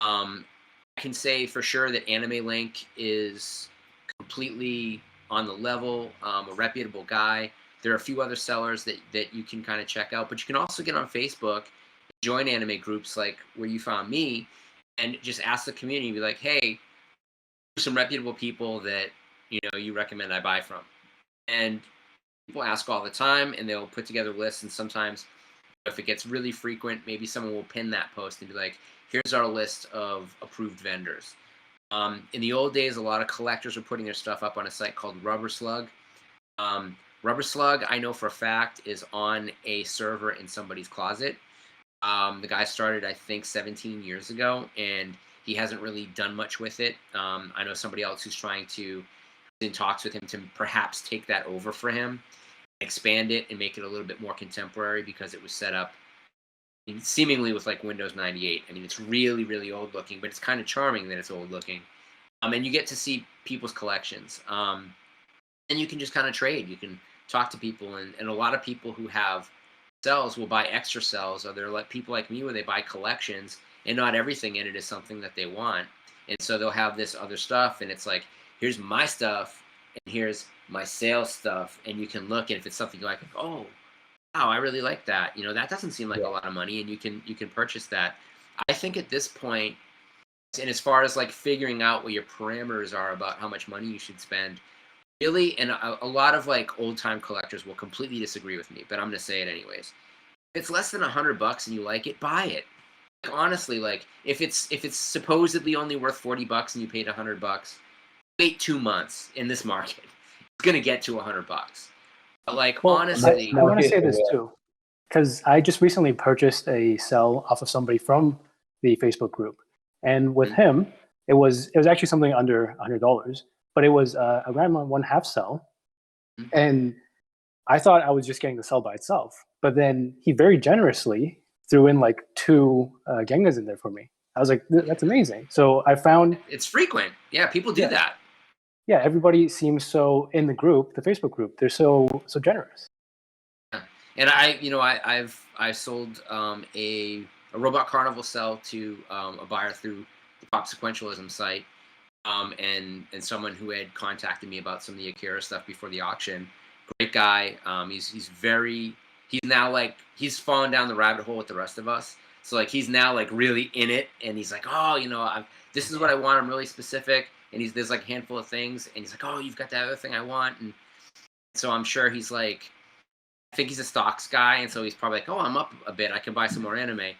I can say for sure that Anime Link is completely on the level, a reputable guy. There are a few other sellers that you can kind of check out, but you can also get on Facebook, join anime groups like where you found me, and just ask the community, be like, hey, some reputable people that you recommend I buy from. And people ask all the time, and they'll put together lists, and sometimes if it gets really frequent, maybe someone will pin that post and be like, here's our list of approved vendors. In the old days, a lot of collectors were putting their stuff up on a site called Rubber Slug. Rubber Slug, I know for a fact, is on a server in somebody's closet. The guy started, I think, 17 years ago, and he hasn't really done much with it. I know somebody else who's trying to, in talks with him to perhaps take that over for him, expand it, and make it a little bit more contemporary because it was set up seemingly with like Windows 98. I mean, it's really, really old looking, but it's kind of charming that it's old looking. And you get to see people's collections. And you can just kind of trade. You can talk to people, and a lot of people who have cells will buy extra cells, or they're like people like me where they buy collections, and not everything in it is something that they want. And so they'll have this other stuff, and it's like, here's my stuff, and here's my sales stuff, and you can look, and if it's something you like, oh, wow, I really like that. That doesn't seem like a lot of money, and you can purchase that. I think at this point, and as far as like figuring out what your parameters are about how much money you should spend, really, and a lot of like old time collectors will completely disagree with me, but I'm gonna say it anyways. If it's less than $100 and you like it, buy it. Like, honestly, like if it's supposedly only worth $40 and you paid $100, wait 2 months in this market. It's gonna get to $100. But like, well, honestly, I want to say this too, because I just recently purchased a cel off of somebody from the Facebook group, and with him, it was actually something under $100. But it was a Ranma 1/2 cel, and I thought I was just getting the cel by itself. But then he very generously threw in like 2 Gengas in there for me. I was like, that's amazing. So I found it's frequent. Yeah, people do that. Yeah, everybody seems so in the group, the Facebook group. They're so generous. And I sold a Robot Carnival cel to a buyer through the Pop Sequentialism site. And someone who had contacted me about some of the Akira stuff before the auction. Great guy. He's now like, he's fallen down the rabbit hole with the rest of us. So like, he's now like really in it, and he's like, oh, this is what I want. I'm really specific. And there's like a handful of things, and he's like, oh, you've got that other thing I want. And so I'm sure he's like, I think he's a stocks guy, and so he's probably like, oh, I'm up a bit. I can buy some more anime.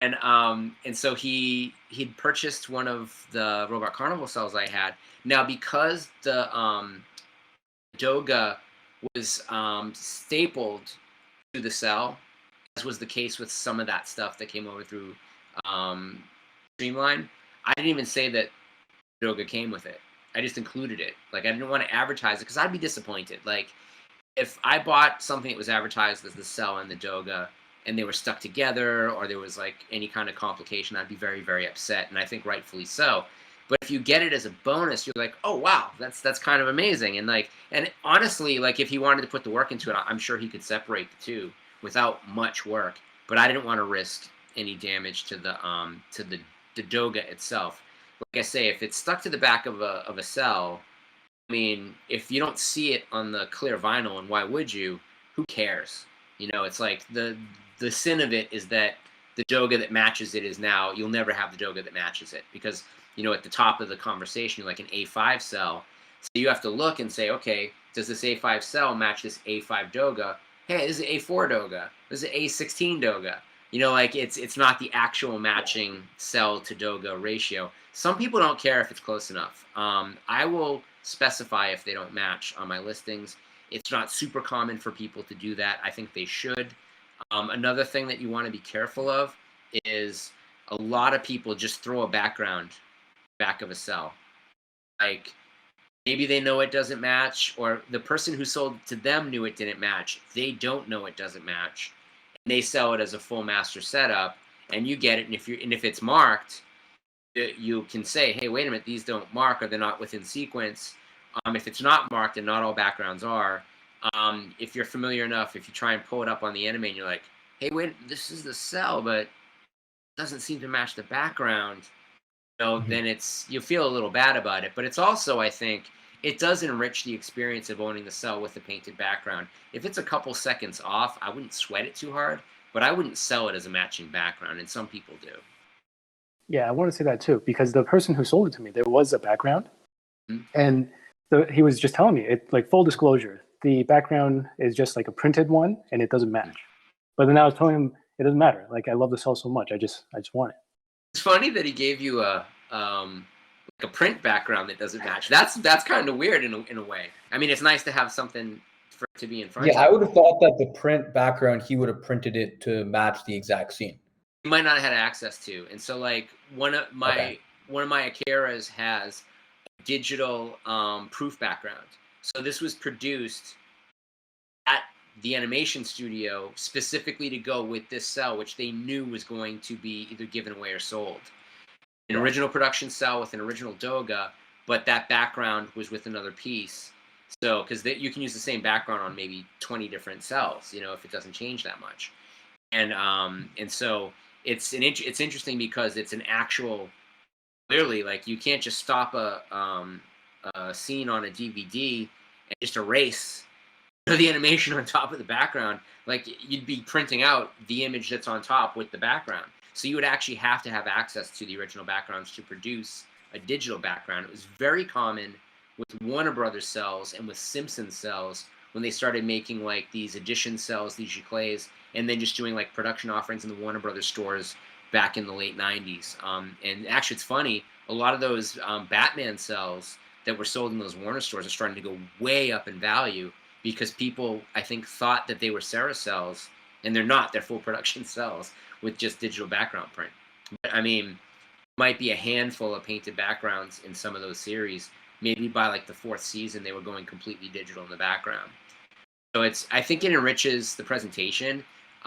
And so he'd purchased one of the Robot Carnival cels I had. Now, because the Doga was stapled to the cel, as was the case with some of that stuff that came over through Streamline, I didn't even say that Doga came with it. included it. Like, I didn't want to advertise it because I'd be disappointed. Like, if I bought something that was advertised as the cell and the doga, and they were stuck together, or there was like any kind of complication, I'd be very, very upset, and I think rightfully so. But if you get it as a bonus, you're like, oh wow, that's kind of amazing. And like, and honestly, like if he wanted to put the work into it, I'm sure he could separate the two without much work. But I didn't want to risk any damage to the doga itself. Like I say, if it's stuck to the back of a cell, I mean, if you don't see it on the clear vinyl, and why would you? Who cares? You know, it's like the sin of it is that the doga that matches it is now, you'll never have the doga that matches it, because, you know, at the top of the conversation, you're like an A5 cell. So you have to look and say, okay, does this A5 cell match this A5 doga? Hey, this is A4 doga. This is A16 doga. You know, like it's not the actual matching cell to doga ratio. Some people don't care if it's close enough. I will specify if they don't match on my listings. It's not super common for people to do that. I think they should. Another thing that you want to be careful of is a lot of people just throw a background back of a cell. Like, maybe they know it doesn't match, or the person who sold it to them knew it didn't match. They don't know it doesn't match. And they sell it as a full master setup, and you get it. And if it's marked, you can say, hey, wait a minute, these don't mark, or they're not within sequence. If it's not marked, and not all backgrounds are, if you're familiar enough, if you try and pull it up on the anime and you're like, hey, wait, this is the cell, but it doesn't seem to match the background, you know, then you feel a little bad about it. But it's also, I think, it does enrich the experience of owning the cell with the painted background. If it's a couple seconds off, I wouldn't sweat it too hard, but I wouldn't sell it as a matching background, and some people do. Yeah, I want to say that too, because the person who sold it to me, there was a background, and he was just telling me, like, full disclosure, the background is just like a printed one, and it doesn't match. But then I was telling him it doesn't matter. Like, I love the cell so much, I just want it. It's funny that he gave you a print background that doesn't match. That's kind of weird in a way. I mean, it's nice to have something for it to be in front of you. Yeah, I would have thought that the print background, he would have printed it to match the exact scene. You might not have had access to. And so, like, one of my Akiras has a digital proof background. So this was produced at the animation studio specifically to go with this cell, which they knew was going to be either given away or sold. An original production cell with an original doga, but that background was with another piece. So, because you can use the same background on maybe 20 different cells, you know, if it doesn't change that much. And so it's interesting because it's an actual, clearly, like, you can't just stop a scene on a DVD and just erase the animation on top of the background. Like, you'd be printing out the image that's on top with the background. So you would actually have to have access to the original backgrounds to produce a digital background. It was very common with Warner Brothers cells and with Simpson cells when they started making like these edition cells, these giclées, and then just doing like production offerings in the Warner Brothers stores back in the late 90s. And actually, it's funny, a lot of those Batman cells that were sold in those Warner stores are starting to go way up in value because people, I think, thought that they were Ceracells, and they're not. They're full production cells with just digital background print. But I mean, might be a handful of painted backgrounds in some of those series. Maybe by like the 4th season, they were going completely digital in the background. So I think it enriches the presentation.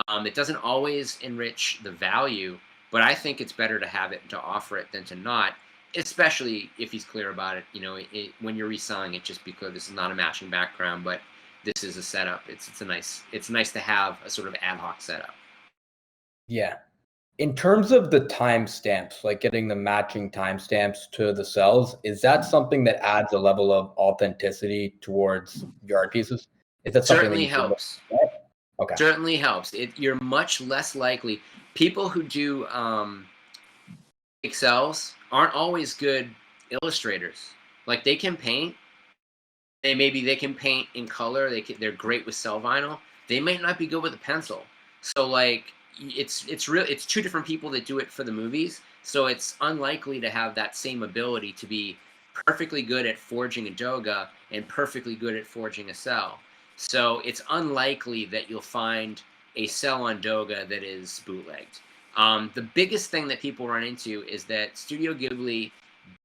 It doesn't always enrich the value, but I think it's better to have it and to offer it than to not, especially if he's clear about it. You know, when you're reselling it, just be clear this is not a matching background, but this is a setup. It's nice to have a sort of ad hoc setup. Yeah. In terms of the timestamps, like getting the matching timestamps to the cells, is that something that adds a level of authenticity towards your art pieces? Is that something Certainly that helps. Okay. Certainly helps. You're much less likely. People who do Cels aren't always good illustrators. Like, they can paint. They can paint in color. They're great with cell vinyl. They might not be good with a pencil. So like, it's two different people that do it for the movies. So it's unlikely to have that same ability to be perfectly good at forging a doga and perfectly good at forging a cell. So it's unlikely that you'll find a cell on doga that is bootlegged. The biggest thing that people run into is that Studio Ghibli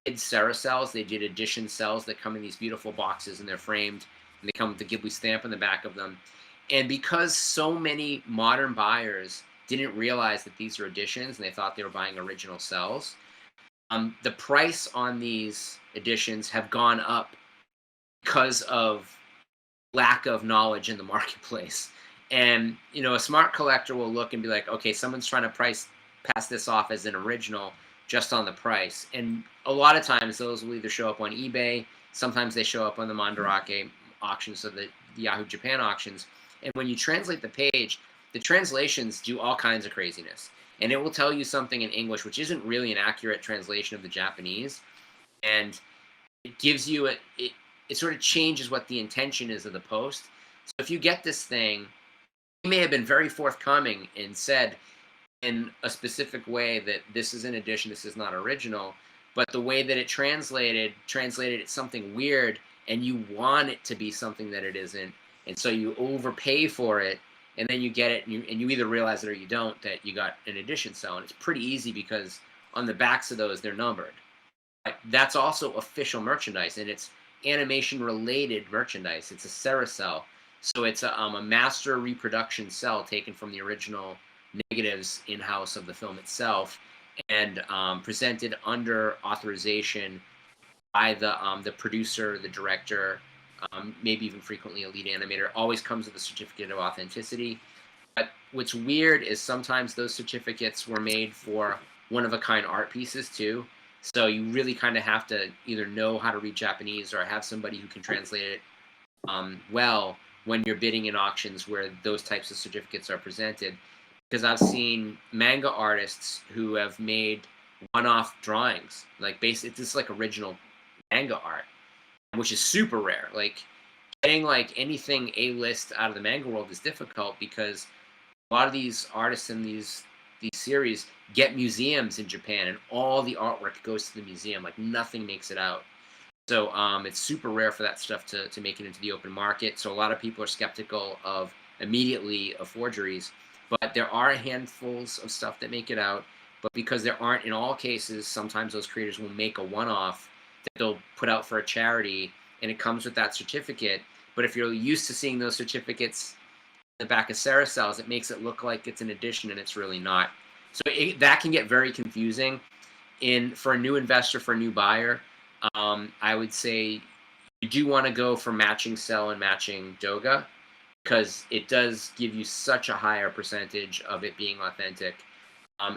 did Cels. They did edition Cels that come in these beautiful boxes, and they're framed, and they come with the Ghibli stamp on the back of them. And because so many modern buyers didn't realize that these are editions and they thought they were buying original Cels, the price on these editions have gone up because of lack of knowledge in the marketplace. And a smart collector will look and be like, okay, someone's trying to pass this off as an original just on the price. And a lot of times those will either show up on eBay, sometimes they show up on the Mandarake auctions, so the Yahoo Japan auctions. And when you translate the page, the translations do all kinds of craziness. And it will tell you something in English, which isn't really an accurate translation of the Japanese. And it gives you it sort of changes what the intention is of the post. So if you get this thing, he may have been very forthcoming and said in a specific way that this is an edition, this is not original, but the way that it translated it something weird, and you want it to be something that it isn't, and so you overpay for it, and then you get it, and you either realize it or you don't, that you got an edition Cel. And it's pretty easy because on the backs of those, they're numbered. That's also official merchandise, and it's animation-related merchandise. It's a Cel. So it's a master reproduction Cel taken from the original negatives in-house of the film itself, and presented under authorization by the producer, the director, maybe even frequently a lead animator. Always comes with a certificate of authenticity. But what's weird is sometimes those certificates were made for one-of-a-kind art pieces too. So you really kind of have to either know how to read Japanese or have somebody who can translate it well when you're bidding in auctions where those types of certificates are presented. Because I've seen manga artists who have made one-off drawings, like it's just like original manga art, which is super rare. Like getting like anything A-list out of the manga world is difficult because a lot of these artists in these series get museums in Japan, and all the artwork goes to the museum. Like nothing makes it out. So it's super rare for that stuff to make it into the open market. So a lot of people are skeptical of immediately of forgeries, but there are handfuls of stuff that make it out. But because there aren't in all cases, sometimes those creators will make a one-off that they'll put out for a charity, and it comes with that certificate. But if you're used to seeing those certificates in the back of Cels, it makes it look like it's an edition, and it's really not. So that can get very confusing. For a new investor, for a new buyer, I would say you do want to go for matching Cel and matching Doga, because it does give you such a higher percentage of it being authentic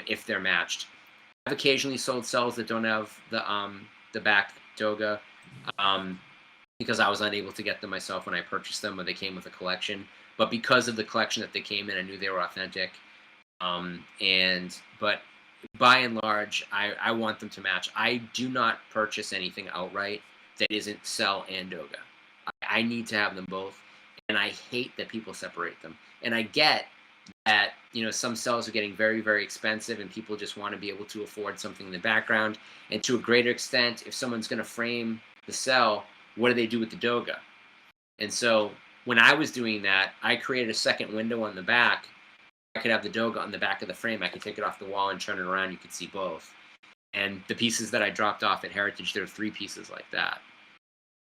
if they're matched. I've occasionally sold Cels that don't have the back Doga because I was unable to get them myself when I purchased them, or they came with a collection. But because of the collection that they came in, I knew they were authentic. But by and large, I want them to match. I do not purchase anything outright that isn't Cel and Doga. I need to have them both, and I hate that people separate them. And I get that some Cels are getting very, very expensive, and people just want to be able to afford something in the background. And to a greater extent, if someone's going to frame the Cel, what do they do with the Doga? And so when I was doing that, I created a second window on the back. I could have the Doga on the back of the frame. I could take it off the wall and turn it around. You could see both. And the pieces that I dropped off at Heritage, there were 3 pieces like that.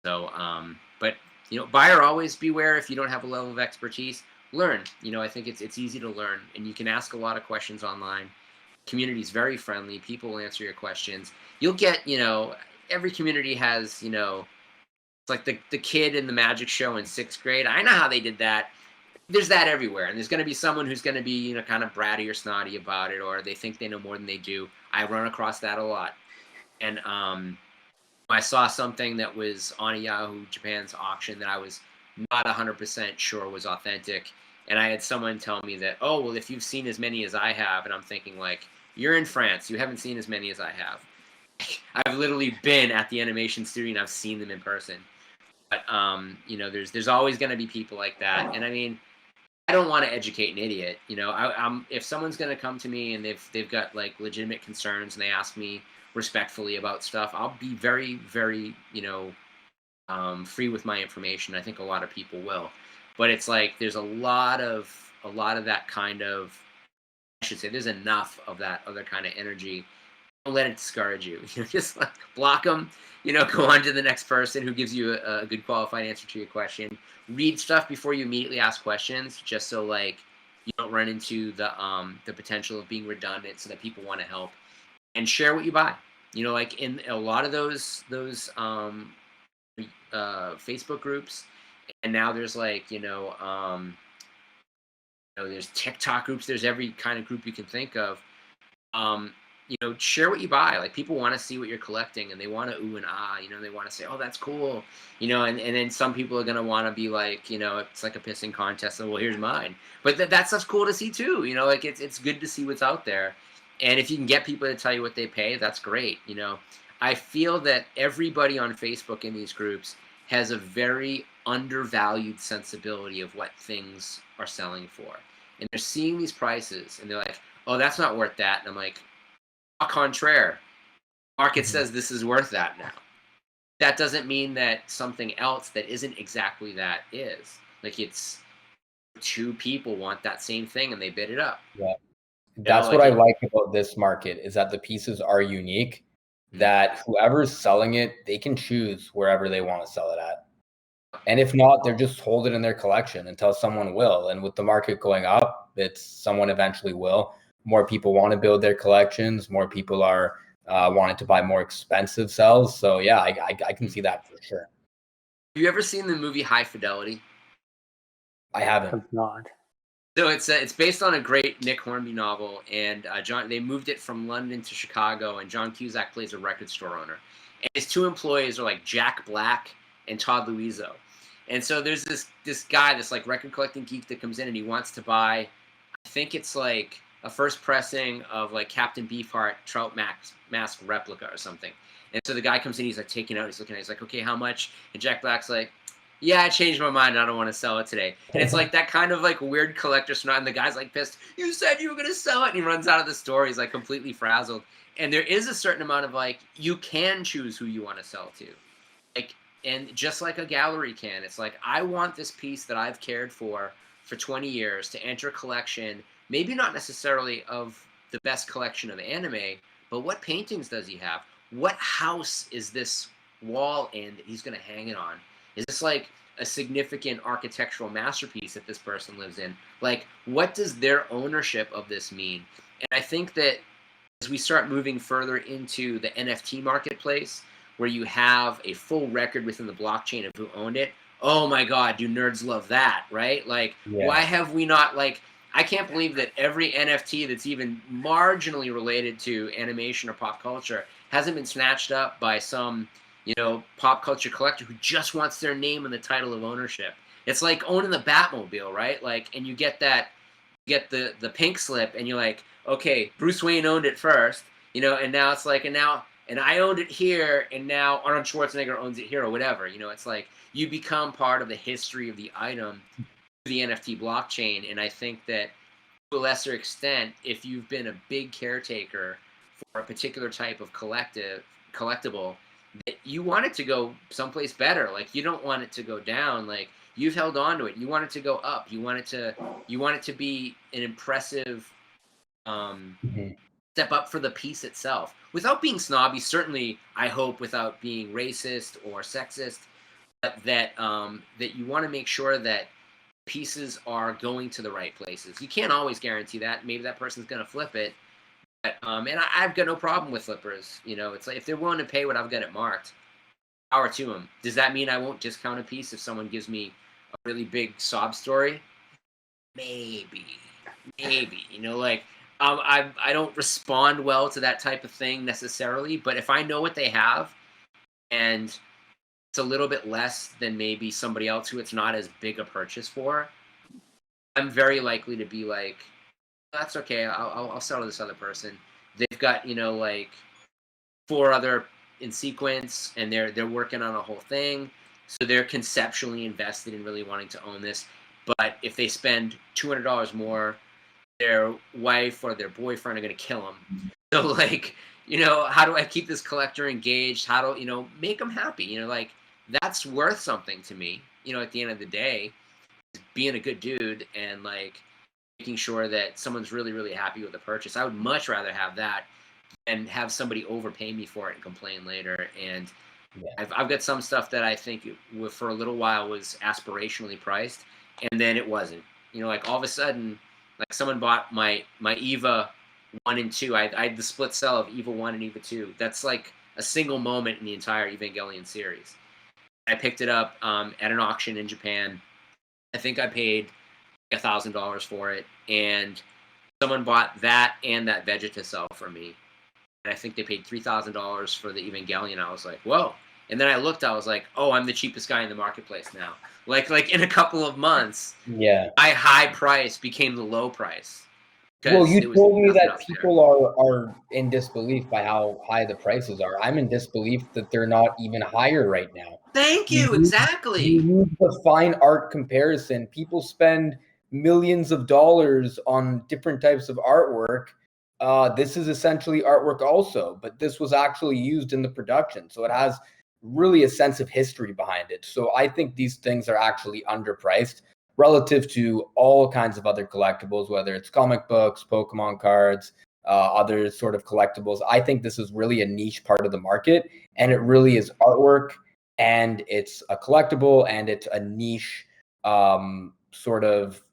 So, but buyer, always beware. If you don't have a level of expertise, learn. I think it's easy to learn, and you can ask a lot of questions online. Community is very friendly. People will answer your questions. You'll get, every community has, it's like the kid in the magic show in 6th grade. I know how they did that. There's that everywhere, and there's going to be someone who's going to be, kind of bratty or snotty about it, or they think they know more than they do. I run across that a lot. And I saw something that was on a Yahoo Japan's auction that I was not 100% sure was authentic, and I had someone tell me that, oh, well, if you've seen as many as I have, and I'm thinking, like, you're in France, you haven't seen as many as I have. I've literally been at the animation studio, and I've seen them in person. But there's always going to be people like that, and I mean, I don't want to educate an idiot. If someone's going to come to me and they've got like legitimate concerns and they ask me respectfully about stuff, I'll be very, very free with my information. I think a lot of people will, but it's like there's a lot of that kind of, I should say, there's enough of that other kind of energy don't let it discourage you. Just like block them, go on to the next person who gives you a good qualified answer to your question. Read stuff before you immediately ask questions, just so like you don't run into the potential of being redundant, so that people want to help. And share what you buy. Like in a lot of those Facebook groups, and now there's like there's TikTok groups, there's every kind of group you can think of. Share what you buy. Like, people want to see what you're collecting, and they want to ooh and ah. They want to say, oh, that's cool. And then some people are gonna want to be like, it's like a pissing contest. So, well, here's mine. But that stuff's cool to see too. Like it's good to see what's out there. And if you can get people to tell you what they pay, that's great. I feel that everybody on Facebook in these groups has a very undervalued sensibility of what things are selling for. And they're seeing these prices and they're like, oh, that's not worth that. And I'm like, au contraire, market says this is worth that now. That doesn't mean that something else that isn't exactly that is. Like, it's two people want that same thing and they bid it up. Yeah. That's what I like about this market, is that the pieces are unique, that whoever's selling it, they can choose wherever they want to sell it at. And if not, they're just hold it in their collection until someone will. And with the market going up, someone eventually will. More people want to build their collections. More people are wanting to buy more expensive Cels. So yeah, I can see that for sure. Have you ever seen the movie High Fidelity? I haven't. I've not. So it's based on a great Nick Hornby novel, and they moved it from London to Chicago, and John Cusack plays a record store owner. And his two employees are like Jack Black and Todd Luizzo. And so there's this guy, this like record collecting geek that comes in, and he wants to buy, I think it's like a first pressing of like Captain Beefheart Trout Mask replica or something. And so the guy comes in, he's like taking out, he's looking at it, he's like, okay, how much? And Jack Black's like, yeah, I changed my mind. I don't want to sell it today. And it's like that kind of like weird collector snot. And the guy's like pissed. You said you were going to sell it. And he runs out of the store. He's like completely frazzled. And there is a certain amount of like, you can choose who you want to sell to. Like, and just like a gallery can, it's like, I want this piece that I've cared for 20 years to enter a collection, maybe not necessarily of the best collection of anime, but what paintings does he have? What house is this wall in that he's going to hang it on? Is this like a significant architectural masterpiece that this person lives in? Like, what does their ownership of this mean? And I think that as we start moving further into the NFT marketplace, where you have a full record within the blockchain of who owned it, oh my God, do nerds love that, right? Like, why have we not, like, I can't believe that every NFT that's even marginally related to animation or pop culture hasn't been snatched up by some pop culture collector who just wants their name in the title of ownership. It's like owning the Batmobile, right? Like, and you get the pink slip, and you're like, okay, Bruce Wayne owned it first, and now it's like, and I owned it here, and now Arnold Schwarzenegger owns it here, or whatever. It's like you become part of the history of the item through the NFT blockchain. And I think that to a lesser extent, if you've been a big caretaker for a particular type of collectible, that you want it to go someplace better. Like, you don't want it to go down. Like, you've held on to it. You want it to go up. You want it to be an impressive step up for the piece itself, without being snobby. Certainly, I hope without being racist or sexist, but that you want to make sure that pieces are going to the right places. You can't always guarantee that. Maybe that person's going to flip it. But, and I've got no problem with flippers. It's like, if they're willing to pay what I've got it marked, power to them. Does that mean I won't discount a piece if someone gives me a really big sob story? Maybe. Like, I don't respond well to that type of thing necessarily. But if I know what they have, and it's a little bit less than maybe somebody else who it's not as big a purchase for, I'm very likely to be like, that's okay, I'll sell to this other person. They've got, like 4 other in sequence, and they're working on a whole thing. So they're conceptually invested in really wanting to own this. But if they spend $200 more, their wife or their boyfriend are going to kill them. So, like, how do I keep this collector engaged? How do, make them happy? Like, that's worth something to me, at the end of the day, being a good dude and, like, making sure that someone's really, really happy with the purchase. I would much rather have that and have somebody overpay me for it and complain later. And Yeah. I've got some stuff that I think for a little while was aspirationally priced, and then it wasn't. You know, like all of a sudden, like someone bought my EVA 1 and 2. I had the split sell of EVA 1 and EVA 2. That's like a single moment in the entire Evangelion series. I picked it up at an auction in Japan. I think I paid $1,000 for it, and someone bought that and that Vegeta cell for me. And I think they paid $3,000 for the Evangelion. I was like, whoa. And then I looked, I was like, oh, I'm the cheapest guy in the marketplace now. Like in a couple of months, Yeah. my high price became the low price. Well, you told me that there. people are in disbelief by how high the prices are. I'm in disbelief that they're not even higher right now. Thank you, exactly. You need the fine art comparison. People spend millions of dollars on different types of artwork. This is essentially artwork also, but this was actually used in the production. So it has really a sense of history behind it. So I think these things are actually underpriced relative to all kinds of other collectibles, whether it's comic books, Pokemon cards, other sort of collectibles. I think this is really a niche part of the market, and it really is artwork, and it's a collectible, and it's a niche sort of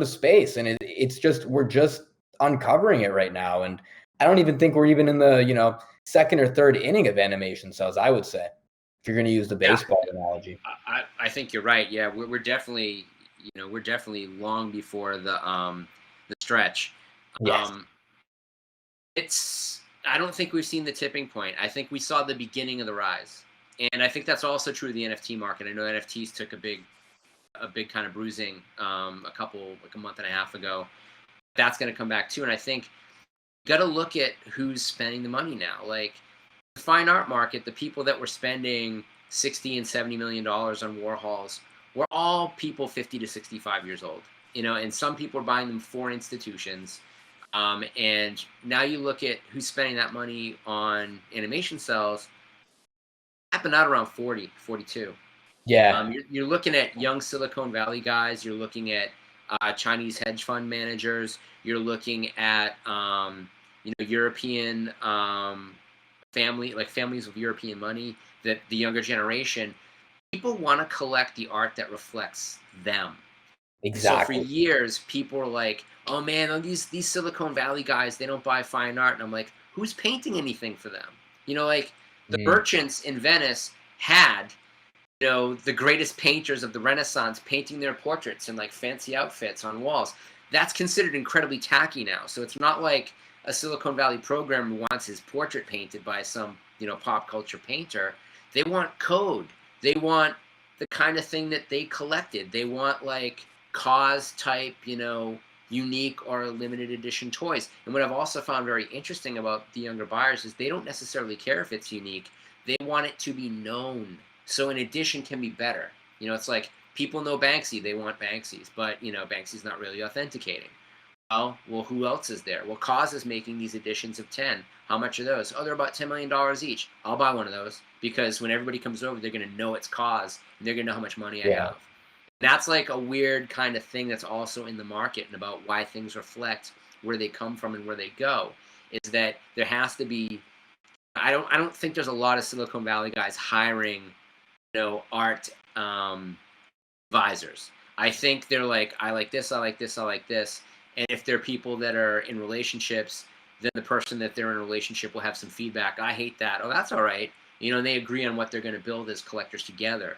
space, and it's just, we're just uncovering it right now. And I don't even think we're even in the second or third inning of animation cels, I would say, if you're going to use the baseball analogy. I think you're right. Yeah, we're definitely long before the stretch. Yes. I don't think we've seen the tipping point. I think we saw the beginning of the rise, and I think that's also true of the NFT market. I know NFTs took a big kind of bruising a month and a half ago. That's going to come back too, and I think you got to look at who's spending the money now. Like the fine art market, the people that were spending $60 and $70 million on Warhols were all people 50 to 65 years old, and some people are buying them for institutions. And now you look at who's spending that money on animation cels, happened out around 40, 42. Yeah. You're looking at young Silicon Valley guys. You're looking at Chinese hedge fund managers. You're looking at European families with European money. That the younger generation, people want to collect the art that reflects them. Exactly. So for years, people were like, "Oh man, these Silicon Valley guys, they don't buy fine art." And I'm like, "Who's painting anything for them?" Like the merchants in Venice had, the greatest painters of the Renaissance painting their portraits in like fancy outfits on walls. That's considered incredibly tacky now. So it's not like a Silicon Valley programmer wants his portrait painted by some, pop culture painter. They want code. They want the kind of thing that they collected. They want like cause type, unique or limited edition toys. And what I've also found very interesting about the younger buyers is they don't necessarily care if it's unique. They want it to be known. So an edition can be better. It's like people know Banksy, they want Banksy's, but Banksy's not really authenticating. Well, who else is there? Well, Cause is making these editions of 10. How much are those? Oh, they're about $10 million each. I'll buy one of those because when everybody comes over, they're going to know it's Cause, and they're going to know how much money I have. And that's like a weird kind of thing that's also in the market, and about why things reflect where they come from and where they go, is that there has to be, I don't think there's a lot of Silicon Valley guys hiring art advisors. I think they're like, I like this, I like this, I like this. And if they're people that are in relationships, then the person that they're in a relationship will have some feedback. I hate that. Oh, that's all right. And they agree on what they're going to build as collectors together.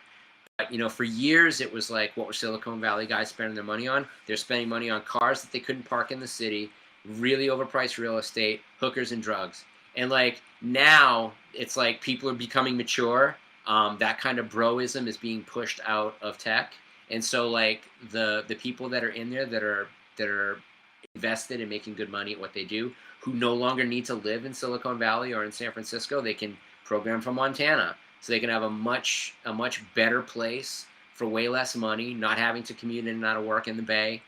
But, for years, it was like, what were Silicon Valley guys spending their money on? They're spending money on cars that they couldn't park in the city, really overpriced real estate, hookers, and drugs. And like now, it's like people are becoming mature. That kind of broism is being pushed out of tech, and so like the people that are in there that are invested in making good money at what they do, who no longer need to live in Silicon Valley or in San Francisco, they can program from Montana, so they can have a much better place for way less money, not having to commute in and out of work in the Bay,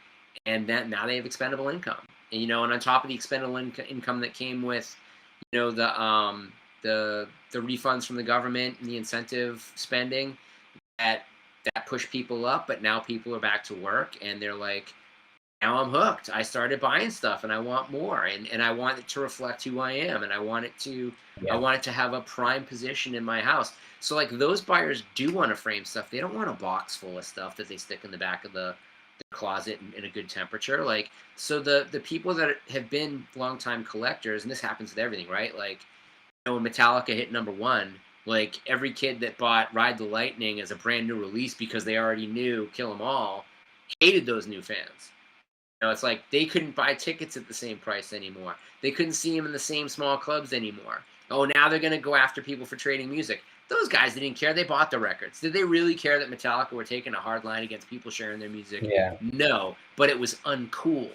and then now they have expendable income, and and on top of the expendable income that came with, the refunds from the government and the incentive spending that pushed people up, but now people are back to work and they're like, now I'm hooked. I started buying stuff and I want more, and I want it to reflect who I am, and I want it to have a prime position in my house. So like those buyers do want to frame stuff. They don't want a box full of stuff that they stick in the back of the closet in a good temperature. Like, so the people that have been longtime collectors, and this happens with everything, right? Like, you know, when Metallica hit #1, like every kid that bought Ride the Lightning as a brand new release because they already knew Kill 'Em All hated those new fans. You know, it's like they couldn't buy tickets at the same price anymore. They couldn't see them in the same small clubs anymore. Oh, now they're going to go after people for trading music. Those guys didn't care. They bought the records. Did they really care that Metallica were taking a hard line against people sharing their music? Yeah. No, but it was uncool.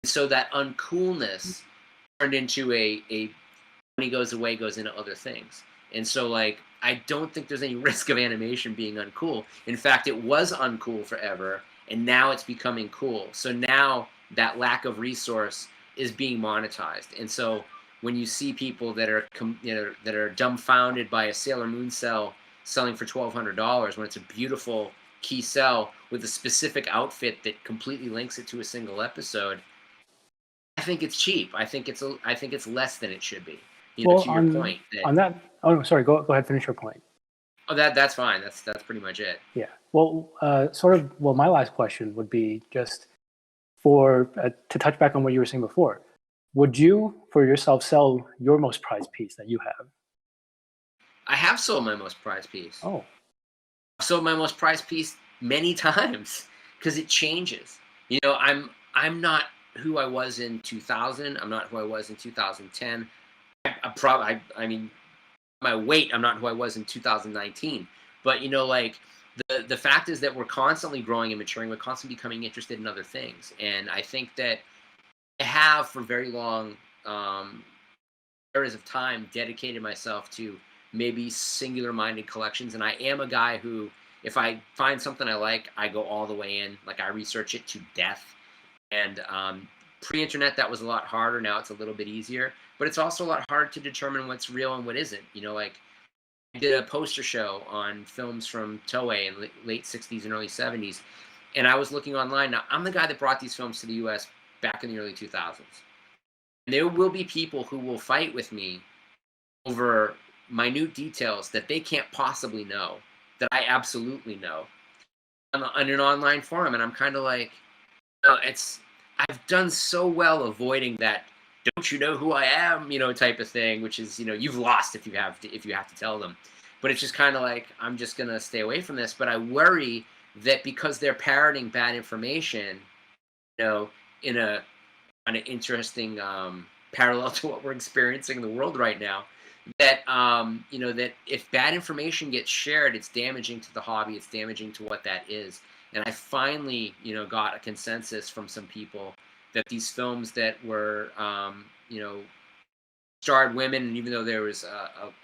So that uncoolness turned into a money goes away, goes into other things. And so, like, I don't think there's any risk of animation being uncool. In fact, it was uncool forever, and now it's becoming cool. So now that lack of resource is being monetized. And so when you see people that are, you know, that are dumbfounded by a Sailor Moon cell selling for $1,200 when it's a beautiful key cell with a specific outfit that completely links it to a single episode, I think it's cheap. I think it's less than it should be. You know, well, to your point. On that, oh no, sorry. Go ahead. Finish your point. Oh, that's fine. That's pretty much it. Yeah. Well, well, my last question would be just for to touch back on what you were saying before. Would you, for yourself, sell your most prized piece that you have? I have sold my most prized piece. Oh. I've sold my most prized piece many times because it changes. You know, I'm not who I was in 2000. I'm not who I was in 2010. I mean, my weight, I'm not who I was in 2019. But, you know, like, the fact is that we're constantly growing and maturing. We're constantly becoming interested in other things. And I think that I have, for very long areas of time, dedicated myself to maybe singular-minded collections. And I am a guy who, if I find something I like, I go all the way in. Like, I research it to death. And pre-internet, that was a lot harder. Now it's a little bit easier. But it's also a lot harder to determine what's real and what isn't. You know, like, I did a poster show on films from Toei in late 60s and early 70s. And I was looking online. Now, I'm the guy that brought these films to the U.S. back in the early 2000s. And there will be people who will fight with me over minute details that they can't possibly know, that I absolutely know, on an online forum. And I'm kind of like, I've done so well avoiding that "don't you know who I am," you know, type of thing, which is, you know, you've lost if you have to tell them. But it's just kind of like, I'm just gonna stay away from this. But I worry that because they're parroting bad information, you know, in a kind of interesting parallel to what we're experiencing in the world right now, that you know, that if bad information gets shared, it's damaging to the hobby. It's damaging to what that is. And I finally, you know, got a consensus from some people that these films that were, you know, starred women, and even though there was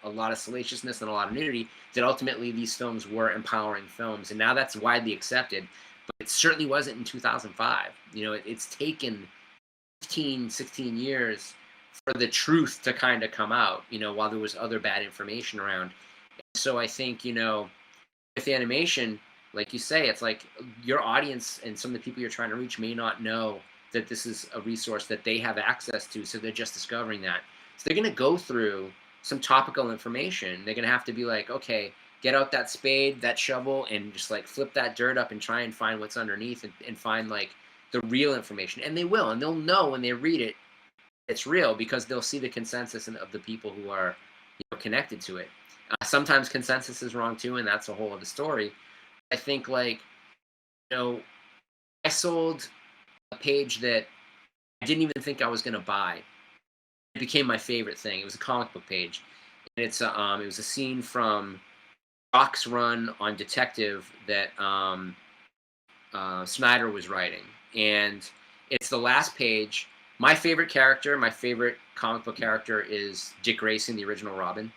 a lot of salaciousness and a lot of nudity, that ultimately these films were empowering films. And now that's widely accepted, but it certainly wasn't in 2005. You know, it's taken 15, 16 years for the truth to kind of come out, you know, while there was other bad information around. So I think, you know, with animation, like you say, it's like your audience and some of the people you're trying to reach may not know that this is a resource that they have access to, so they're just discovering that. So they're going to go through some topical information. They're going to have to be like, okay, get out that spade, that shovel, and just like flip that dirt up and try and find what's underneath and find like the real information. And they will, and they'll know when they read it, it's real, because they'll see the consensus of the people who are, you know, connected to it. Sometimes consensus is wrong too, and that's a whole other story. I think, like, you know, I sold a page that I didn't even think I was going to buy. It became my favorite thing. It was a comic book page. And it was a scene from Rock's run on Detective that Snyder was writing. And it's the last page. My favorite character, my favorite comic book character is Dick Grayson, the original Robin.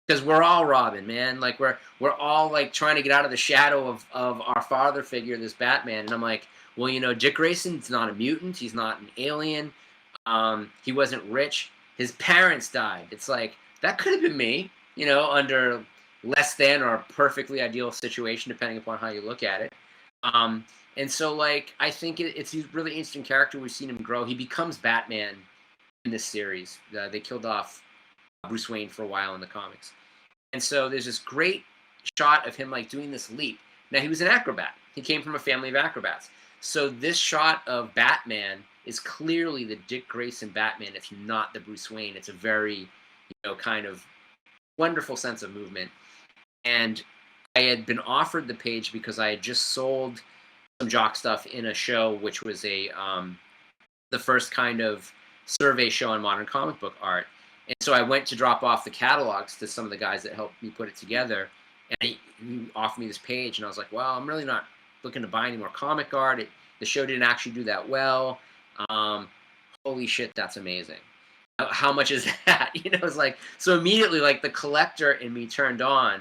Because we're all Robin, man. Like, we're all like trying to get out of the shadow of our father figure, this Batman. And I'm like, well, you know, Dick Grayson's not a mutant. He's not an alien. He wasn't rich. His parents died. It's like, that could have been me, you know, under less than or perfectly ideal situation, depending upon how you look at it. And so, like, I think it's a really interesting character. We've seen him grow. He becomes Batman in this series. They killed off Bruce Wayne for a while in the comics. And so there's this great shot of him, like, doing this leap. Now, he was an acrobat. He came from a family of acrobats. So this shot of Batman is clearly the Dick Grayson Batman. It's not the Bruce Wayne. It's a very, kind of wonderful sense of movement. And I had been offered the page because I had just sold some jock stuff in a show, which was the first kind of survey show on modern comic book art. And so I went to drop off the catalogs to some of the guys that helped me put it together. And he offered me this page, and I was like, well, I'm really not looking to buy any more comic art. The show didn't actually do that well. Holy shit, that's amazing. How much is that? It's like, so immediately, like, the collector in me turned on,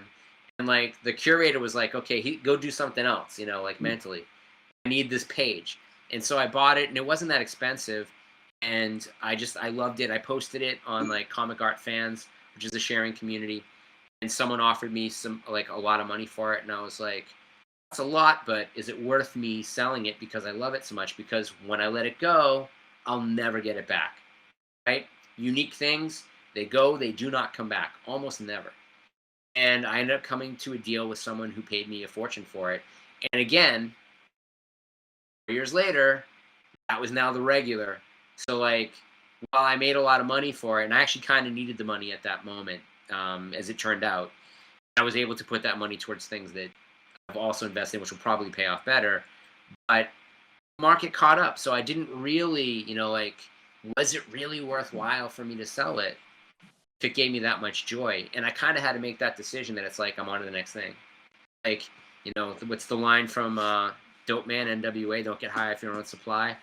and, like, the curator was like, okay, go do something else, like, mentally. I need this page. And so I bought it, and it wasn't that expensive. And I loved it. I posted it on, like, Comic Art Fans, which is a sharing community. And someone offered me a lot of money for it. And I was like, that's a lot, but is it worth me selling it because I love it so much? Because when I let it go, I'll never get it back, right? Unique things, they go, they do not come back, almost never. And I ended up coming to a deal with someone who paid me a fortune for it. And again, 4 years later, that was now the regular. So, like, while I made a lot of money for it, and I actually kind of needed the money at that moment, as it turned out, I was able to put that money towards things that I've also invested in, which will probably pay off better. But the market caught up, so I didn't really, was it really worthwhile for me to sell it if it gave me that much joy? And I kind of had to make that decision that it's like, I'm on to the next thing. Like, what's the line from Dope Man, NWA, don't get high if you're on supply?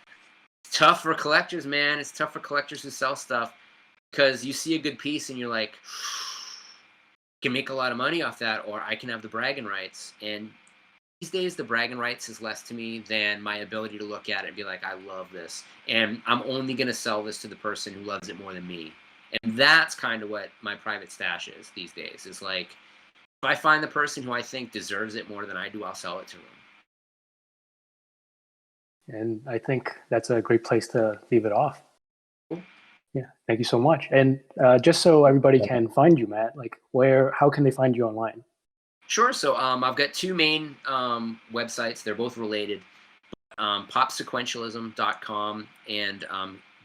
It's tough for collectors, man. It's tough for collectors who sell stuff because you see a good piece and you're like, can make a lot of money off that, or I can have the bragging rights. And these days, the bragging rights is less to me than my ability to look at it and be like, I love this. And I'm only going to sell this to the person who loves it more than me. And that's kind of what my private stash is these days. Is like, if I find the person who I think deserves it more than I do, I'll sell it to them. And I think that's a great place to leave it off. Yeah, thank you so much. And just so everybody can find you, Matt, like, how can they find you online? Sure. So I've got two main websites. They're both related. popsequentialism.com and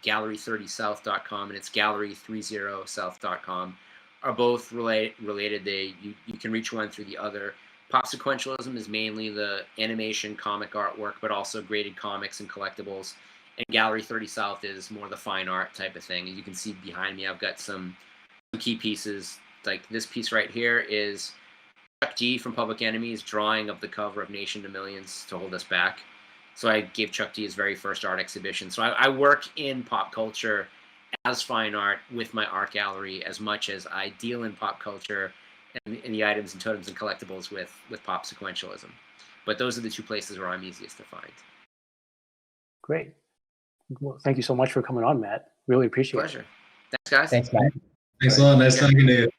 gallery30south.com, and it's gallery30south.com are both related. You can reach one through the other. Pop Sequentialism is mainly the animation comic artwork, but also graded comics and collectibles. And Gallery 30 South is more the fine art type of thing. And you can see behind me, I've got some key pieces. Like this piece right here is Chuck D from Public Enemy's drawing of the cover of Nation to Millions to Hold Us Back. So I gave Chuck D his very first art exhibition. So I work in pop culture as fine art with my art gallery as much as I deal in pop culture and in the items and totems and collectibles with Pop Sequentialism. But those are the two places where I'm easiest to find. Great. Well, thank you so much for coming on, Matt. Really appreciate it. Pleasure. Thanks, guys. Thanks, Matt. Thanks a lot. Nice talking to you.